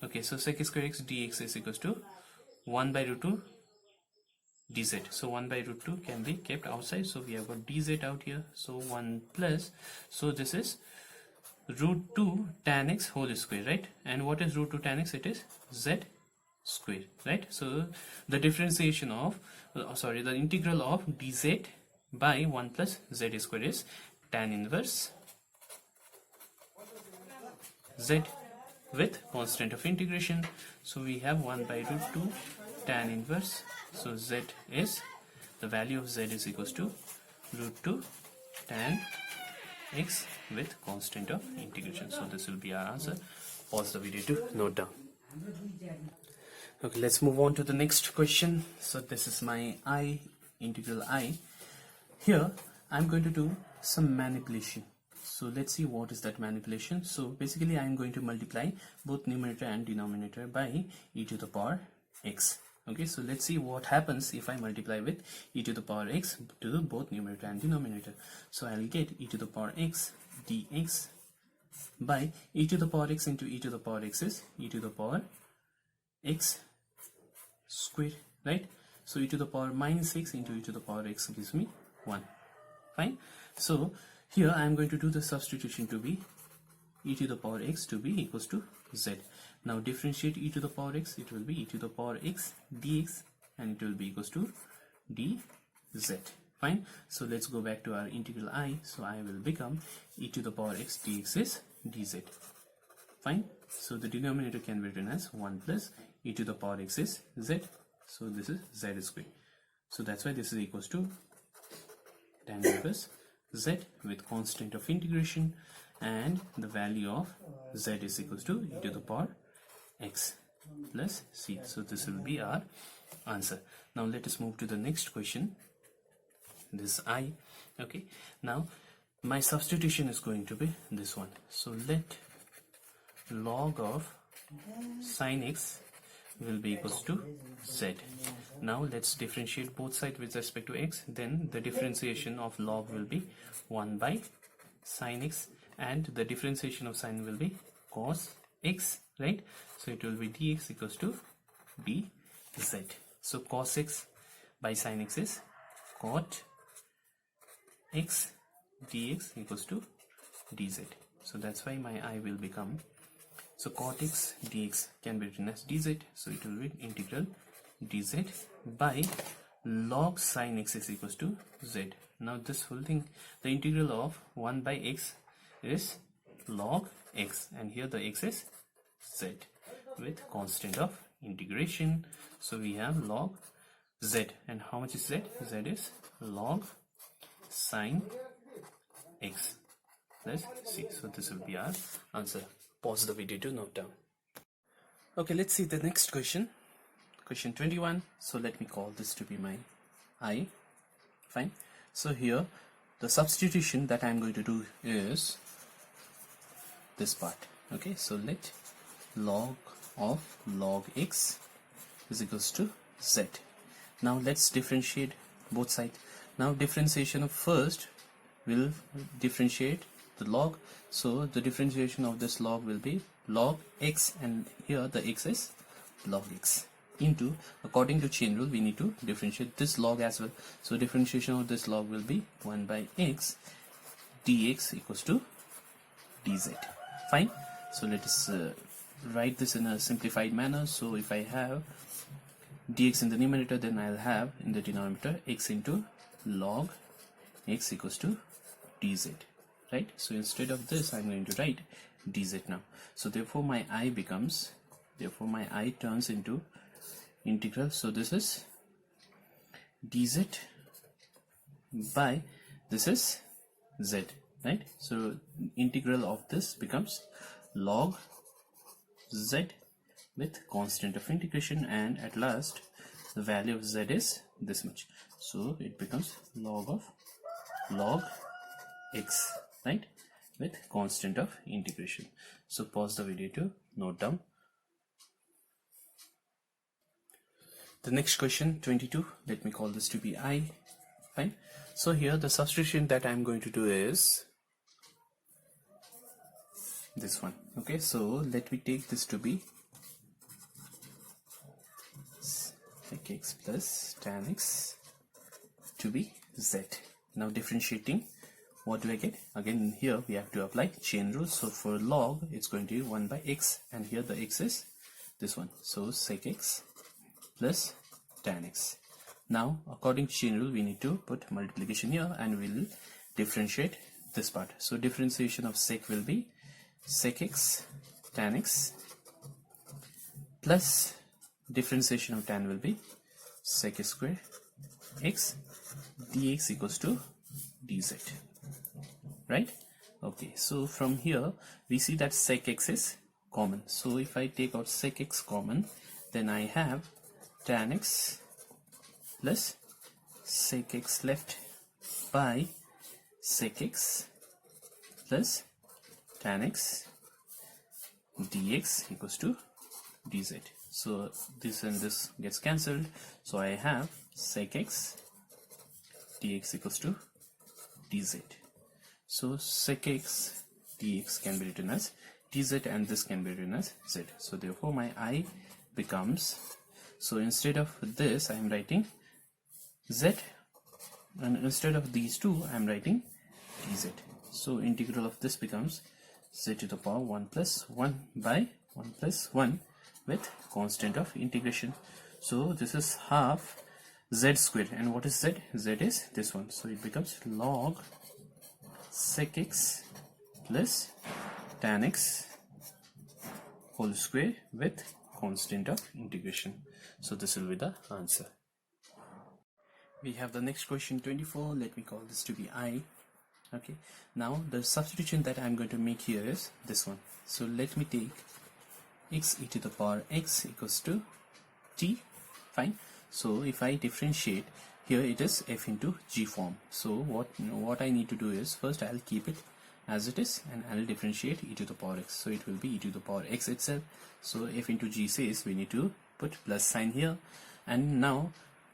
okay, so sec square x dx is equals to 1 by root 2 dz. So 1 by root 2 can be kept outside, so we have got dz out here. So 1 plus, so this is root 2 tan x whole square, right? And what is root 2 tan x? It is z square, right? So the differentiation of the integral of dz by 1 plus z square is tan inverse z with constant of integration. So we have 1 by root 2 tan inverse, so z is, the value of z is equals to root 2 tan x with constant of integration. So this will be our answer. Pause the video to note down. Okay, let's move on to the next question. So this is my I, integral I. Here I'm going to do some manipulation. So let's see what is that manipulation. So basically I'm going to multiply both numerator and denominator by e to the power x. Okay, so let's see what happens if I multiply with e to the power x to both numerator and denominator. So I'll get e to the power x dx by e to the power x into e to the power x is e to the power x square, right? So e to the power minus x into e to the power x gives me 1. Fine. So here I am going to do the substitution to be e to the power x to be equals to z. Now differentiate e to the power x, it will be e to the power x dx, and it will be equals to dz. Fine. So let's go back to our integral I. So I will become e to the power x dx is dz. Fine. So the denominator can be written as 1 plus e to the power x is z. So this is z square. So that's why this is equals to tan inverse z with constant of integration, and the value of z is equals to e to the power x plus c. So this will be our answer. Now let us move to the next question. This I. Okay, now my substitution is going to be this one. So let log of sin x will be equals to z. Now let's differentiate both sides with respect to x. Then the differentiation of log will be 1 by sin x, and the differentiation of sin will be cos x, right? So it will be dx equals to dz. So cos x by sin x is cot x dx equals to dz. So that's why my I will become, so cot x dx can be written as dz, so it will be integral dz by log sin x is equals to z. Now this whole thing, the integral of 1 by x is log x, and here the x is z with constant of integration. So we have log z, and how much is z? Z is log sin x plus c. So this will be our answer. Pause the video to note down. Okay, let's see the next question. Question 21. So let me call this to be my I. Fine. So here the substitution that I'm going to do is this part. Okay, so let log of log x is equals to z. Now let's differentiate both sides. Now differentiation of first will differentiate the log, so the differentiation of this log will be log x, and here the x is log x, into, according to chain rule, we need to differentiate this log as well. So differentiation of this log will be 1 by x dx equals to dz. Fine. So let us write this in a simplified manner. So if I have dx in the numerator, then I'll have in the denominator x into log x equals to dz, right? So instead of this, I'm going to write dz now. So therefore my I becomes, therefore my I turns into integral, so this is dz by this is z, right? So integral of this becomes log z with constant of integration, and at last the value of z is this much, so it becomes log of log x, right, with constant of integration. So pause the video to note down. The next question 22, let me call this to be I. Fine. So here the substitution that I'm going to do is this one. Okay, so let me take this to be sec x plus tan x to be z. Now differentiating, what do I get? Again here we have to apply chain rule. So for log it's going to be 1 by x, and here the x is this one, so sec x plus tan x. Now according to chain rule we need to put multiplication here, and we will differentiate this part. So differentiation of sec will be sec x tan x plus differentiation of tan will be sec square x dx equals to dz, right? Okay, so from here we see that sec x is common. So if I take out sec x common, then I have tan x plus sec x left by sec x plus tan x dx equals to dz. So this and this gets cancelled, so I have sec x dx equals to dz. So sec x dx can be written as dz, and this can be written as z. So therefore my I becomes, so instead of this I am writing z, and instead of these two I am writing dz. So integral of this becomes z to the power 1 plus 1 by 1 plus 1 with constant of integration. So this is half z squared, and what is z? Z is this one, so it becomes log sec x plus tan x whole square with constant of integration. So this will be the answer. We have the next question 24. Let me call this to be I. Okay, now the substitution that I'm going to make here is this one. So let me take x e to the power x equals to t. Fine. So if I differentiate here, it is f into g form. So what I need to do is, first I'll keep it as it is, and I'll differentiate e to the power x. So it will be e to the power x itself. So f into g says we need to put plus sign here, and now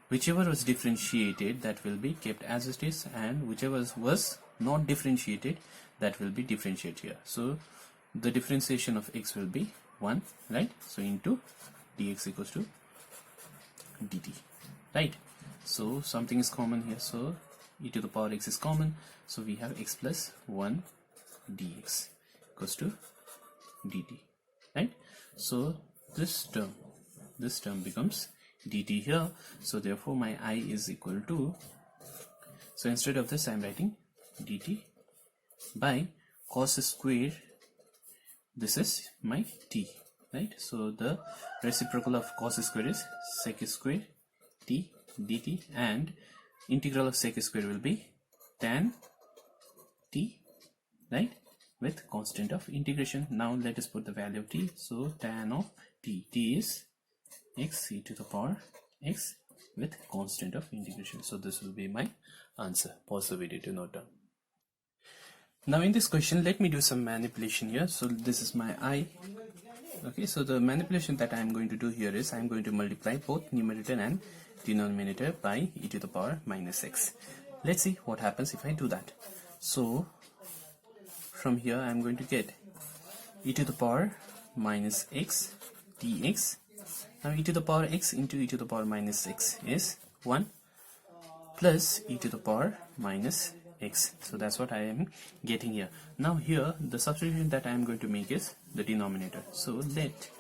whichever was differentiated that will be kept as it is, and whichever was not differentiated that will be differentiated here. So the differentiation of x will be 1, right? So into dx equals to dt, right? so something is common here, so e to the power x is common, so we have x plus 1 dx equals to dt, right? So this term becomes dt here, so therefore my I is equal to, so instead of this I am writing dt by cos square, this is my t, right? So the reciprocal of cos square is sec square t dt, and integral of sec square will be tan t, right, with constant of integration. Now let us put the value of t, so tan of t is x e to the power x with constant of integration. So this will be my answer. Pause the video to note down. Now in this question, let me do some manipulation here. So this is my I. Okay, so the manipulation that I am going to do here is I am going to multiply both numerator and denominator by e to the power minus x. Let's see what happens if I do that. So from here I am going to get e to the power minus x dx. Now e to the power x into e to the power minus x is 1 plus e to the power minus x. So that's what I am getting here. Now here the substitution that I am going to make is the denominator. So let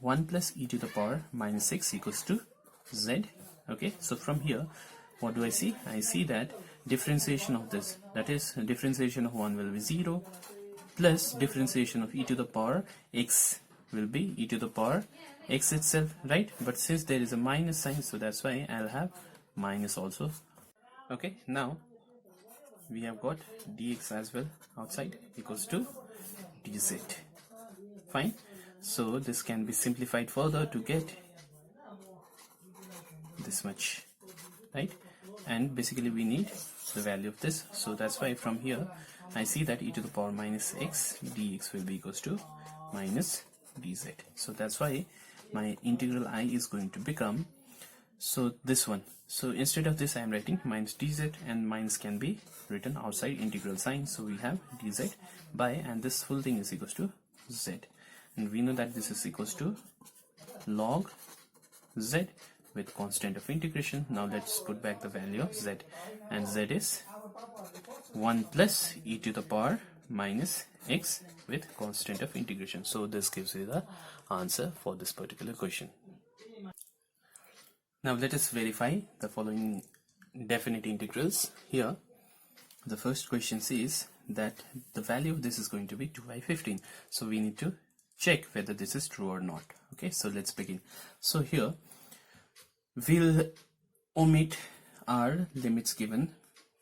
1 plus e to the power minus x equals to z. Okay, so from here what do I see? I see that differentiation of this, that is differentiation of 1 will be 0 plus differentiation of e to the power x will be e to the power x itself, right? But since there is a minus sign, so that's why I'll have minus also. Okay, now we have got dx as well outside equals to dz. Fine, so this can be simplified further to get this much, right? And basically we need the value of this, so that's why from here I see that e to the power minus x dx will be equals to minus dz. So that's why my integral I is going to become, so this one. So instead of this I am writing minus dz, and minus can be written outside integral sign, so we have dz by, and this full thing is equals to z, and we know that this is equals to log z with constant of integration. Now let's put back the value of z, and z is 1 plus e to the power minus x with constant of integration. So this gives you the answer for this particular question. Now let us verify the following definite integrals. Here the first question says that the value of this is going to be 2 by 15, so we need to check whether this is true or not. Okay, so let's begin. So here we'll omit our limits given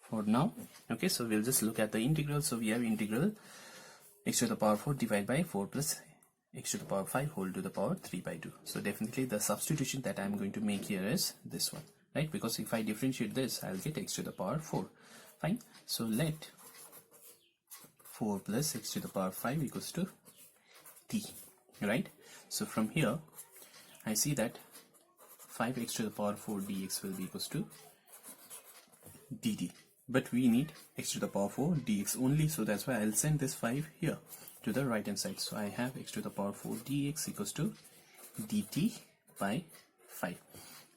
for now. Okay, so we'll just look at the integral. So we have integral x to the power 4 divided by 4 plus x to the power 5 whole to the power 3 by 2. So definitely the substitution that I'm going to make here is this one, right? Because if I differentiate this, I'll get x to the power 4. Fine, so let 4 plus x to the power 5 equals to t, right? So from here I see that 5x to the power 4 dx will be equals to dt, but we need x to the power 4 dx only, so that's why I'll send this 5 here to the right hand side. So I have x to the power 4 dx equals to dt by 5.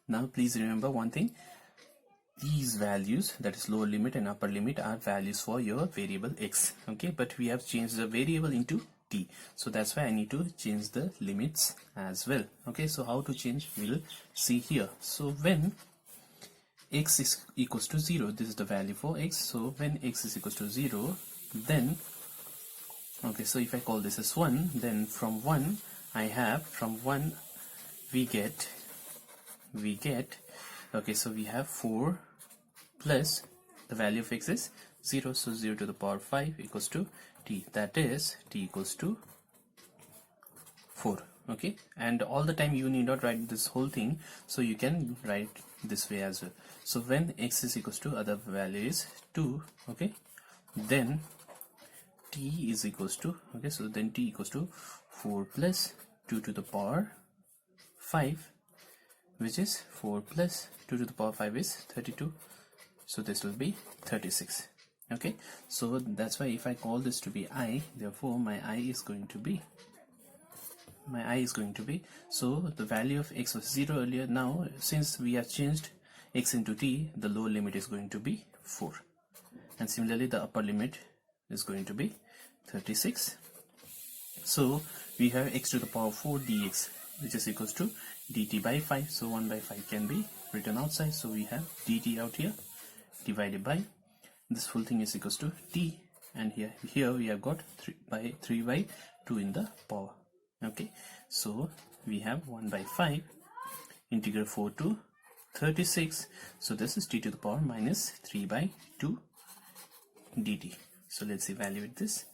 Now please remember one thing, these values, that is lower limit and upper limit, are values for your variable x. Okay, but we have changed the variable into t, so that's why I need to change the limits as well. Okay, so how to change, we'll see here. So when x is equals to 0, this is the value for x, so when x is equals to 0, then okay, so if I call this as 1, then from 1 I have, from 1 we get okay, so we have 4 plus the value of x is 0, so 0 to the power 5 equals to t, that is t equals to 4. Okay, and all the time you need not write this whole thing, so you can write this way as well. So when x is equals to other value is 2, okay, then t is equals to, okay, so then t equals to 4 plus 2 to the power 5, which is 4 plus 2 to the power 5 is 32, so this will be 36. Okay, so that's why if I call this to be I, therefore my I is going to be, so the value of x was 0 earlier. Now since we have changed x into t, the lower limit is going to be 4, and similarly the upper limit is going to be 36. So we have x to the power 4 dx, which is equals to dt by 5. So 1 by 5 can be written outside, so we have dt out here divided by this full thing is equals to t, and here we have got 3 by 2 in the power. Okay, so we have 1 by 5 integral 4 to 36. So this is t to the power minus 3 by 2 dt. So let's evaluate this.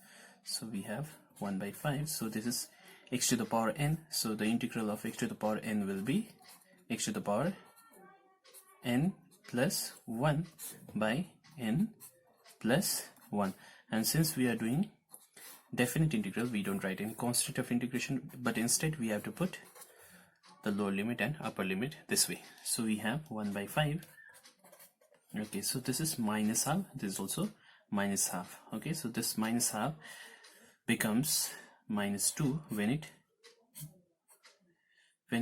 So we have 1 by 5, so this is x to the power n, so the integral of x to the power n will be x to the power n plus 1 by n plus 1. And since we are doing definite integral, we don't write any constant of integration, but instead we have to put the lower limit and upper limit this way. So we have 1 by 5. Okay, so this is minus half, this is also minus half. Okay, so this minus half becomes minus 2 when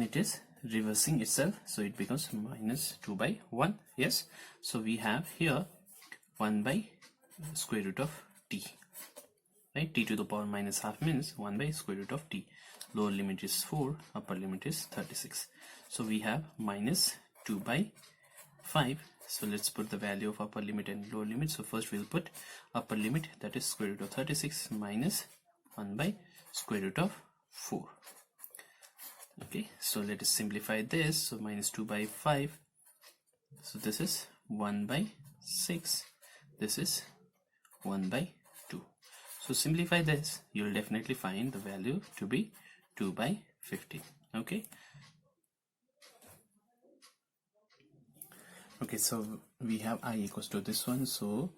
it is reversing itself, so it becomes minus 2 by 1. Yes, so we have here 1 by square root of t, right? T to the power minus half means 1 by square root of t. Lower limit is 4, upper limit is 36. So we have minus 2 by 5. So let's put the value of upper limit and lower limit. So first we'll put upper limit, that is square root of 36 minus 1 by square root of 4. Okay, so let us simplify this. So minus 2 by 5, so this is 1 by 6, this is 1 by 2. So simplify this, you will definitely find the value to be 2 by 15. Okay, okay, so we have I equals to this one. So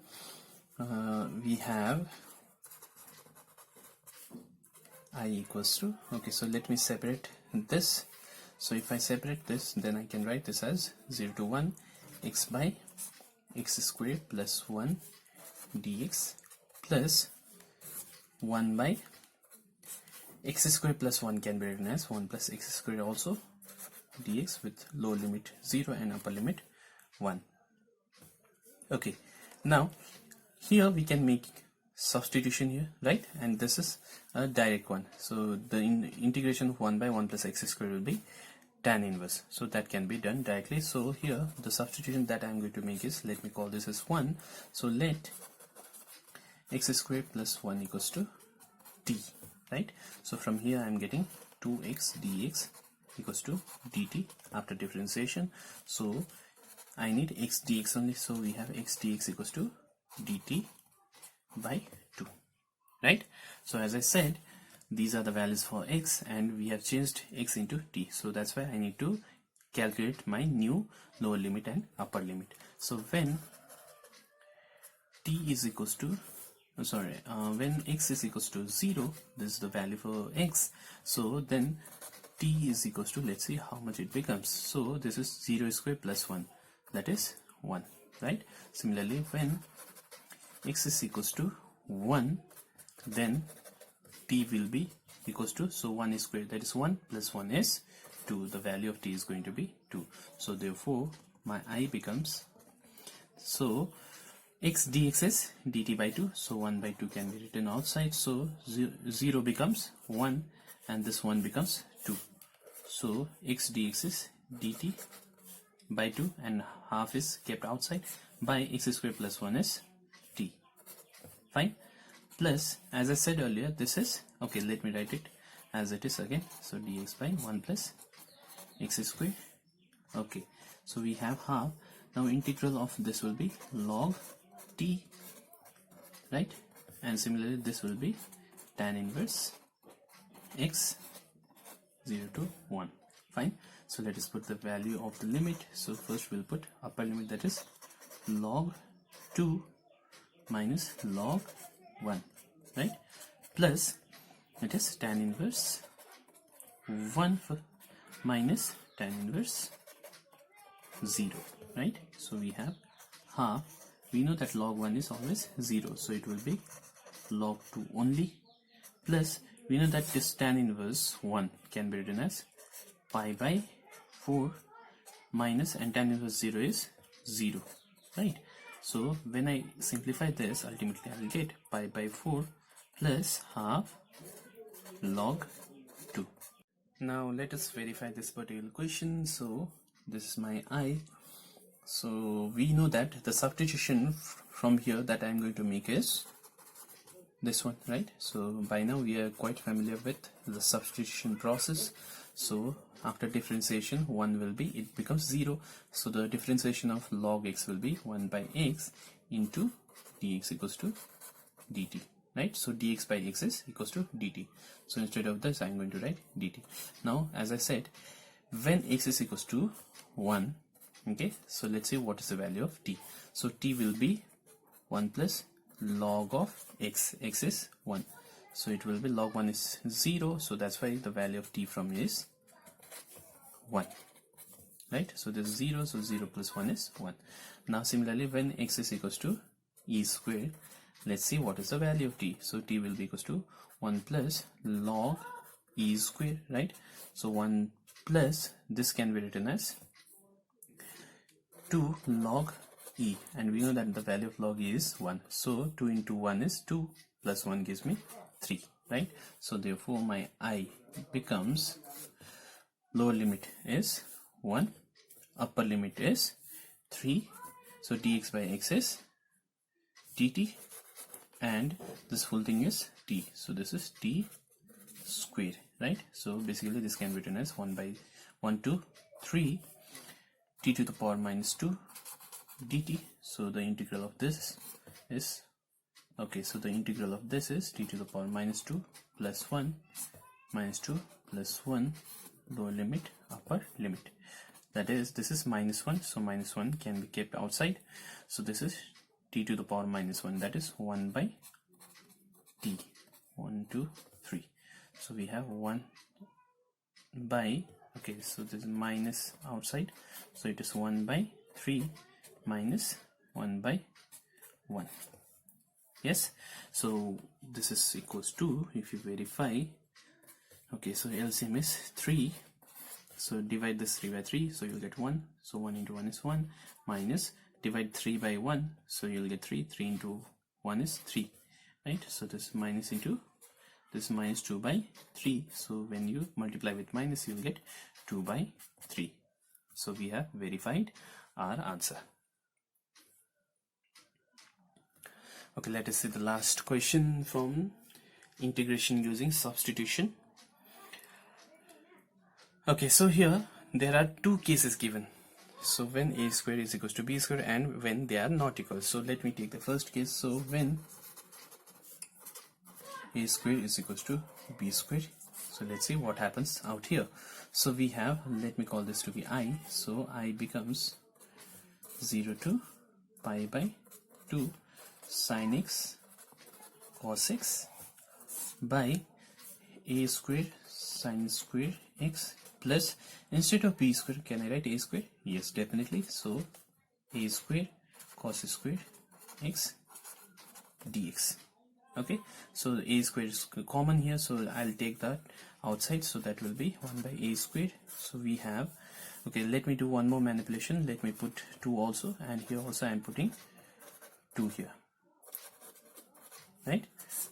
we have I equals to, okay, so let me separate this. So if I separate this, then I can write this as 0 to 1 x by x squared plus 1 dx plus 1 by x squared plus 1 can be written as 1 plus x squared also dx, with lower limit 0 and upper limit 1. Okay, now here we can make substitution here, right? And this is a direct one, so the integration of 1 by 1 plus x squared will be tan inverse, so that can be done directly. So here the substitution that I'm going to make is, let me call this as 1. So let x squared plus 1 equals to t, right? So from here I'm getting 2x dx equals to dt after differentiation. So I need x dx only, so we have x dx equals to dt by 2, right? So as I said, these are the values for x, and we have changed x into t, so that's why I need to calculate my new lower limit and upper limit. So when t is equals to when x is equals to 0, this is the value for x, so then t is equals to, let's see how much it becomes. So this is 0 squared plus 1, that is 1, right? Similarly, when x is equals to 1, then t will be equals to, so 1 is squared, that is 1 plus 1 is 2, the value of t is going to be 2. So therefore my I becomes, so x dx is dt by 2, so 1 by 2 can be written outside, so 0 becomes 1 and this 1 becomes 2. So x dx is dt by 2 and half is kept outside, by x squared plus 1 is t. Fine. Plus, as I said earlier, this is, okay, let me write it as it is again. So dx by 1 plus x squared. Okay, so we have half. Now integral of this will be log t, right? And similarly this will be tan inverse x 0 to 1. Fine. So let us put the value of the limit. So first we'll put upper limit, that is log 2 minus log 1, right? Plus it is tan inverse 1 minus tan inverse 0, right? So we have half. We know that log 1 is always 0, so it will be log 2 only, plus we know that this tan inverse 1 can be written as pi by 4 minus, and tan inverse 0 is 0, right? So when I simplify this, ultimately I will get pi by 4 plus half log 2. Now let us verify this particular question. So this is my I. So we know that the substitution from here that I am going to make is this one, right? So by now we are quite familiar with the substitution process. So after differentiation, 1 will be, it becomes 0. So the differentiation of log x will be 1 by x into dx equals to dt, right? So dx by x is equals to dt. So instead of this, I'm going to write dt. Now, as I said, when x is equals to 1, okay, so let's see what is the value of t. So t will be 1 plus log of x. X is 1. So it will be log 1 is 0. So that's why the value of t from is 1, right? So this is 0. So 0 plus 1 is 1. Now similarly, when x is equals to e squared, let's see what is the value of t. So t will be equals to 1 plus log e squared, right? So 1 plus, this can be written as 2 log e, and we know that the value of log e is 1. So 2 into 1 is 2, plus 1 gives me 3, right? So therefore my I becomes, lower limit is 1, upper limit is 3. So dx by x is dt, and this full thing is t. So this is t squared, right? So basically this can be written as 1 by 1 to 3 t to the power minus 2 dt. So the integral of this is, okay, so the integral of this is t to the power minus 2 plus 1 minus 2 plus 1, lower limit, upper limit. That is, this is minus 1, so minus 1 can be kept outside. So this is t to the power minus 1, that is 1 by t, 1, 2, 3. So we have 1 by, okay, so this is minus outside, so it is 1 by 3 minus 1 by 1. Yes, so this is equals to, if you verify, okay, so LCM is 3. So divide this 3 by 3, so you'll get 1. So 1 into 1 is 1, minus divide 3 by 1, so you'll get 3. 3 into 1 is 3, right? So this minus into this minus 2 by 3. So when you multiply with minus, you'll get 2 by 3. So we have verified our answer. Okay, let us see the last question from integration using substitution. Okay, so here there are two cases given. So when a square is equals to b square and when they are not equal. So let me take the first case. So when a square is equals to b square, so let's see what happens out here. So we have, let me call this to be I. So I becomes 0 to pi by 2 sin x cos x by a square sin square x plus, instead of b square, can I write a square? Yes, definitely. So a square cos square x dx. Okay, so a square is common here, so I'll take that outside, so that will be 1 by a square. So we have, okay, let me do one more manipulation. Let me put 2 also, and here also I'm putting 2 here, right?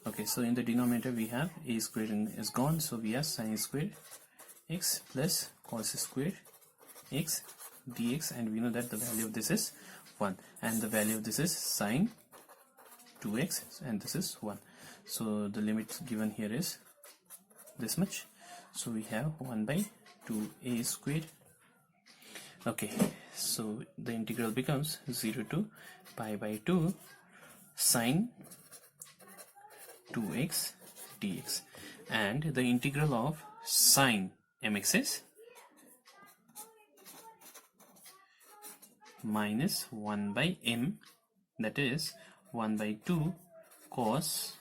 Okay, so in the denominator we have a square is gone, so we have sin square x plus cos square x dx, and we know that the value of this is 1 and the value of this is sin 2x, and this is 1. So the limit given here is this much, so we have 1 by 2a squared. Okay, so the integral becomes 0 to pi by 2 sin 2x dx, and the integral of sin mx is minus 1 by m, that is 1 by 2 cos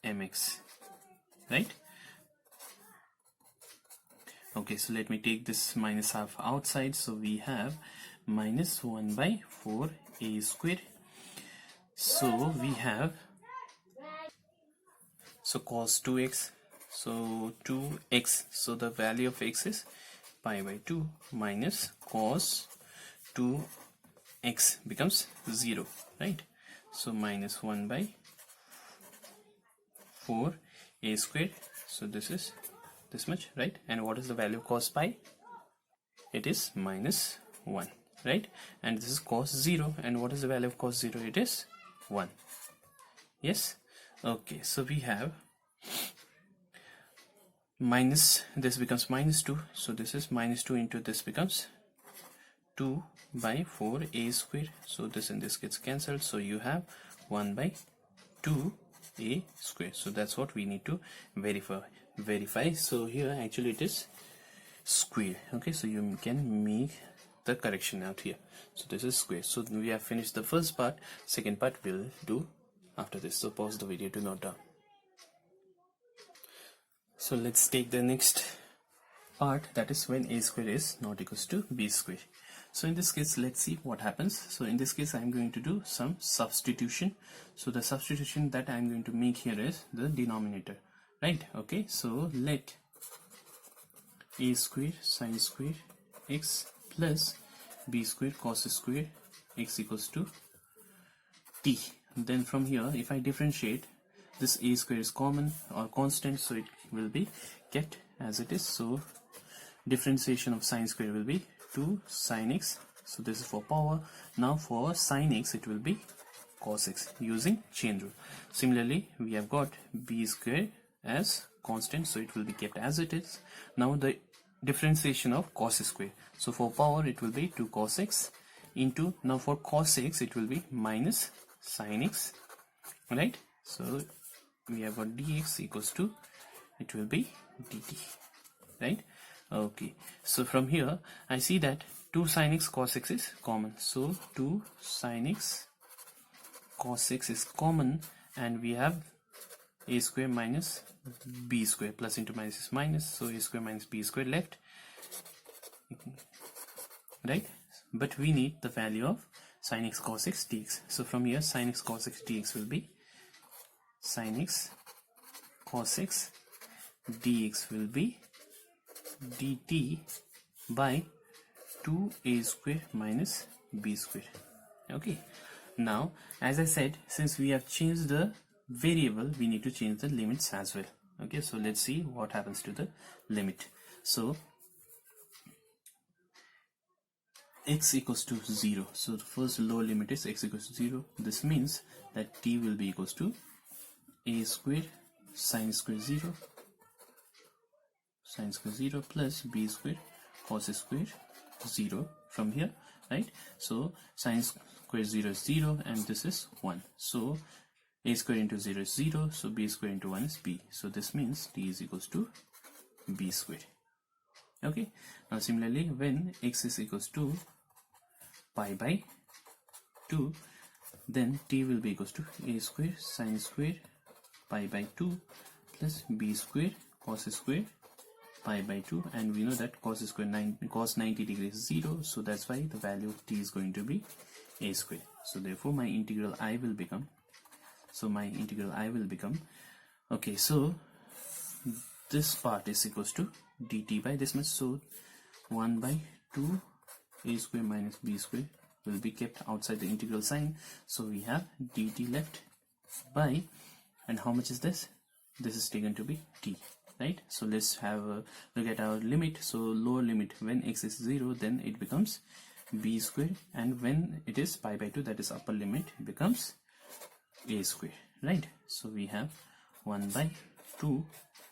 mx, right? Okay, so let me take this minus half outside, so we have minus 1 by 4a squared. So we have, so cos 2x, so 2x, so the value of x is pi by 2 minus cos 2x becomes 0, right? So minus 1 by 4a squared. So this is this much, right? And what is the value of cos pi? It is minus 1, right? And this is cos 0, and what is the value of cos 0? It is 1. Yes. Okay, so we have minus, this becomes minus 2, so this is minus 2 into this becomes 2 by 4a squared. So this and this gets cancelled, so you have 1 by 2a squared. So that's what we need to verify. So here actually it is square. Okay, so you can make the correction out here. So this is square. So we have finished the first part. Second part we'll do after this. So pause the video to note down. So let's take the next part, that is when a square is not equals to b square. So in this case, let's see what happens. So in this case, I'm going to do some substitution. So the substitution that I'm going to make here is the denominator, right? Okay, so let a square sin square x plus b square cos square x equals to t. Then from here, if I differentiate, this a square is common or constant, so it will be kept as it is. So differentiation of sin square will be 2 sin x. So this is for power. Now for sin x, it will be cos x using chain rule. Similarly, we have got b square as constant, so it will be kept as it is. Now the differentiation of cos square. So for power, it will be 2 cos x into, now for cos x, it will be minus sin x, right? So we have got dx equals to, it will be dt, right? Okay, so from here I see that 2 sin x cos x is common, so 2 sin x cos x is common, and we have a square minus b square, plus into minus is minus, so a square minus b square left, right? But we need the value of sin x cos x dx. So from here, sin x cos x dx will be sin x cos x dx will be dt by 2a square minus b square. Okay, now as I said, since we have changed the variable, we need to change the limits as well. Okay, so let's see what happens to the limit. So x equals to 0, so the first lower limit is x equals to 0. This means that t will be equals to a square sin square 0 plus b square cos square 0 from here, right? So sin square 0 is 0 and this is 1. So a square into 0 is 0, so b square into 1 is b. So this means t is equals to b square. Okay, now similarly, when x is equals to pi by 2, then t will be equals to a square sin square pi by 2 plus b square cos square pi by 2, and we know that cos 90 degrees is 0, so that's why the value of t is going to be a square. So therefore my integral I will become, okay, so this part is equals to dt by this much, so 1 by 2 a square minus b square will be kept outside the integral sign, so we have dt left by, and how much is this? This is taken to be t, right? So let's have a look at our limit. So lower limit, when x is 0, then it becomes b square, and when it is pi by 2, that is upper limit, it becomes a square, right? So we have 1 by 2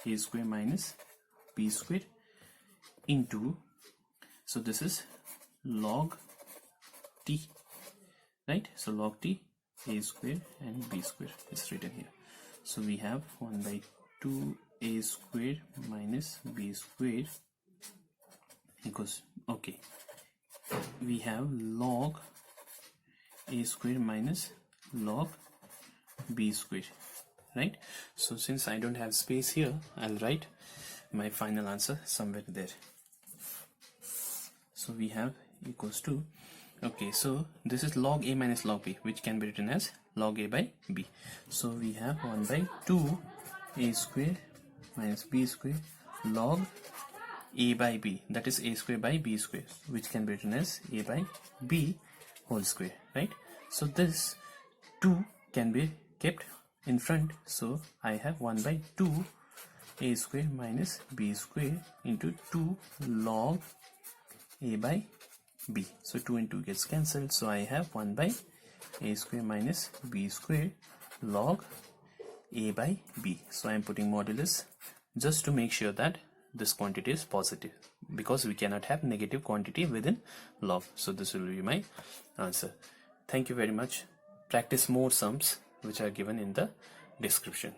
a square minus b square into, so this is log t, right? So log t, a square and b square is written here. So we have 1 by 2 a square minus b square equals, okay, we have log a square minus log b square, right? So since I don't have space here, I'll write my final answer somewhere there. So we have equals to, okay, so this is log a minus log b, which can be written as log a by b. So we have 1 by 2 a square minus b square log a by b, that is a square by b square, which can be written as a by b whole square, right? So this 2 can be kept in front, so I have 1 by 2 a square minus b square into 2 log a by b. So 2 and 2 gets cancelled, so I have 1 by a square minus b square log a by b. So I am putting modulus just to make sure that this quantity is positive, because we cannot have negative quantity within log. So this will be my answer. Thank you very much. Practice more sums which are given in the description.